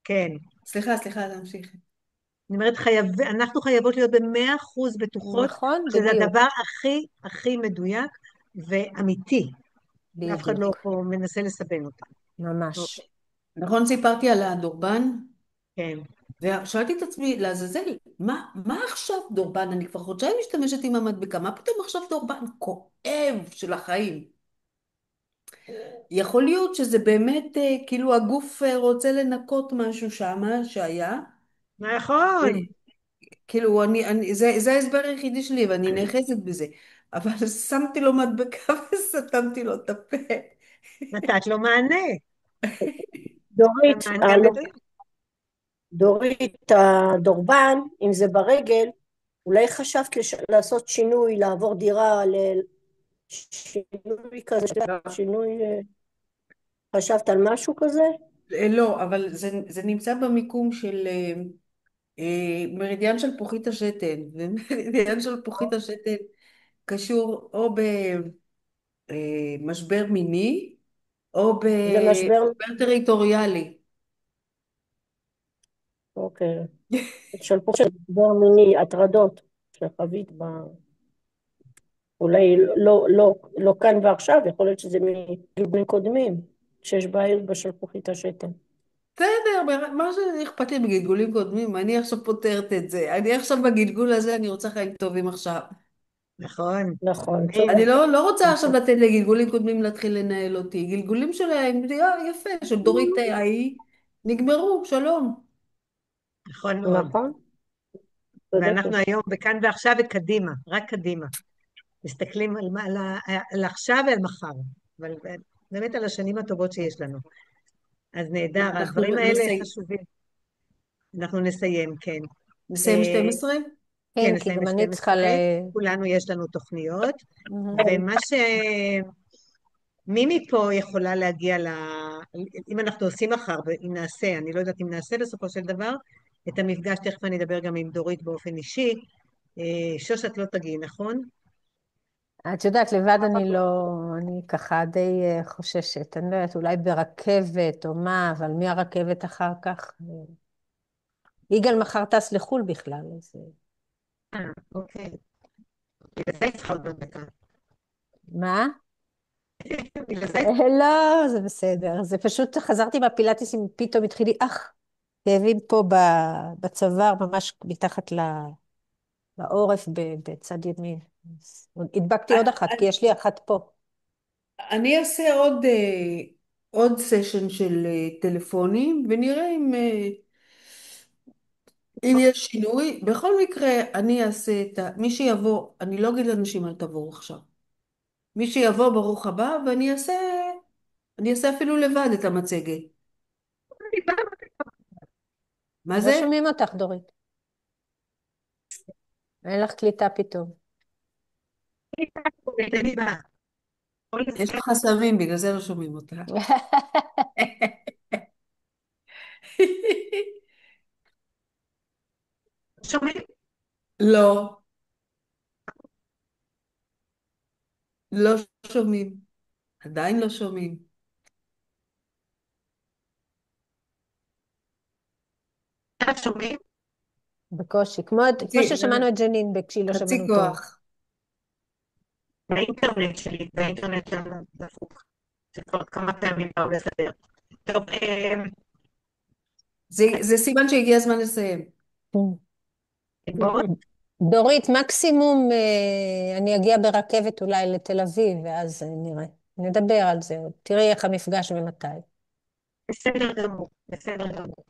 כן, סליחה, להמשיך. אני אומרת, אנחנו חייבות להיות ב100% בטוחות נכון, שזה הדבר בדיוק. הכי הכי מדויק ואמיתי. ואף אחד לא בדיוק. פה מנסה לסבן אותה. ממש. אוקיי, נכון, סיפרתי על הדורבן, כן. ושאלתי את עצמי, לעזאזל, מה עכשיו דורבן? אני כבר חודשיים משתמשת עם המדבקה, מה פתאום עכשיו דורבן כואב של החיים? יכול להיות שזה באמת, כאילו הגוף רוצה לנקות משהו שמה שהיה. נכון. כאילו, זה ההסבר היחידי שלי, ואני נאחזת בזה. אבל שמתי לו מדבקה וסתמתי לו את הפה. נתת לו מענה. דורית, המענה המדויק. דורית, הדורבן, אם זה ברגל, אולי חשבת לעשות שינוי, לעבור דירה, שינוי כזה, שינוי, חשבת על משהו כזה? לא, אבל זה נמצא במיקום של מרידיאן של פוחית השתן, ומרידיאן של פוחית השתן קשור או במשבר מיני, או זה משבר, במשבר טריטוריאלי. אוקיי, של פה של משבר מיני, הטרדות שחווית אולי לא כאן ועכשיו, יכול להיות שזה מגלגולים קודמים, שיש בעיות בשלפוחית השתן. בסדר, מה שאכפת לי בגלגולים קודמים, אני עכשיו פותרת את זה. אני עכשיו בגלגול הזה, אני רוצה חיים טובים עכשיו. נכון. נכון, אני צודק. לא רוצה עכשיו נכון. לתת לגלגולים קודמים להתחיל לנהל אותי. גלגולים שלהם, יפה, של דורית ההיא, נגמרו, שלום. נכון מאוד. נכון, ואנחנו צודקת. היום בכאן ועכשיו וקדימה, רק קדימה. מסתכלים על עכשיו ועל מחר, אבל באמת על השנים הטובות שיש לנו. אז נהדר, אנחנו הדברים האלה חשובים. אנחנו נסיים, כן. נסיים 12? כן, כן, כי נסיים גם אני צריכה ב-12, כולנו יש לנו תוכניות, ומה מי מפה יכולה להגיע אם אנחנו עושים מחר, אם נעשה, אני לא יודעת אם נעשה בסופו של דבר, את המפגש, תכף אני אדבר גם עם דורית באופן אישי. שוש, את לא תגיעי, נכון? את יודעת, לבד אני לא, אני ככה די חוששת. אני לא יודעת, אולי ברכבת או מה, אבל מהרכבת אחר כך. יגאל מחר טס לחו"ל בכלל, אז... אוקיי. בגלל זה היא צריכה עוד דקה. מה? בגלל זה לא, זה בסדר. זה פשוט, חזרתי מהפילאטיס, פתאום התחיל לי, כאבים פה בצוואר, ממש מתחת לעורף בצד ימין. אז הדבקתי עוד אחת, כי יש לי אחת פה. אני אעשה עוד סשן של טלפונים, ונראה אם יש שינוי. בכל מקרה, אני אעשה מי שיבוא, אני לא אגיד לאנשים אל תבואו עכשיו. מי שיבוא ברוך הבא, אני אעשה אפילו לבד את המצגת. מה לא זה? שומעים אותך, דורית. אין לך קליטה פתאום. אני באה. יש לך חסמים, בגלל זה לא שומעים אותה. שומעים? לא, לא שומעים. עדיין לא שומעים. שומעים? בקושי, כמו ששמענו את ג'נין כשהיא לא חצי שמענו טוב. כוח. באינטרנט שלי, באינטרנט שלנו, דפוק. שכבר כמה פעמים באו לסדר. טוב, זה סימן שהגיע הזמן לסיים. בואו. דורית, מקסימום אני אגיע ברכבת אולי לתל אביב, ואז נראה. נדבר על זה עוד. תראי איך המפגש ומתי. בסדר גמור, בסדר גמור.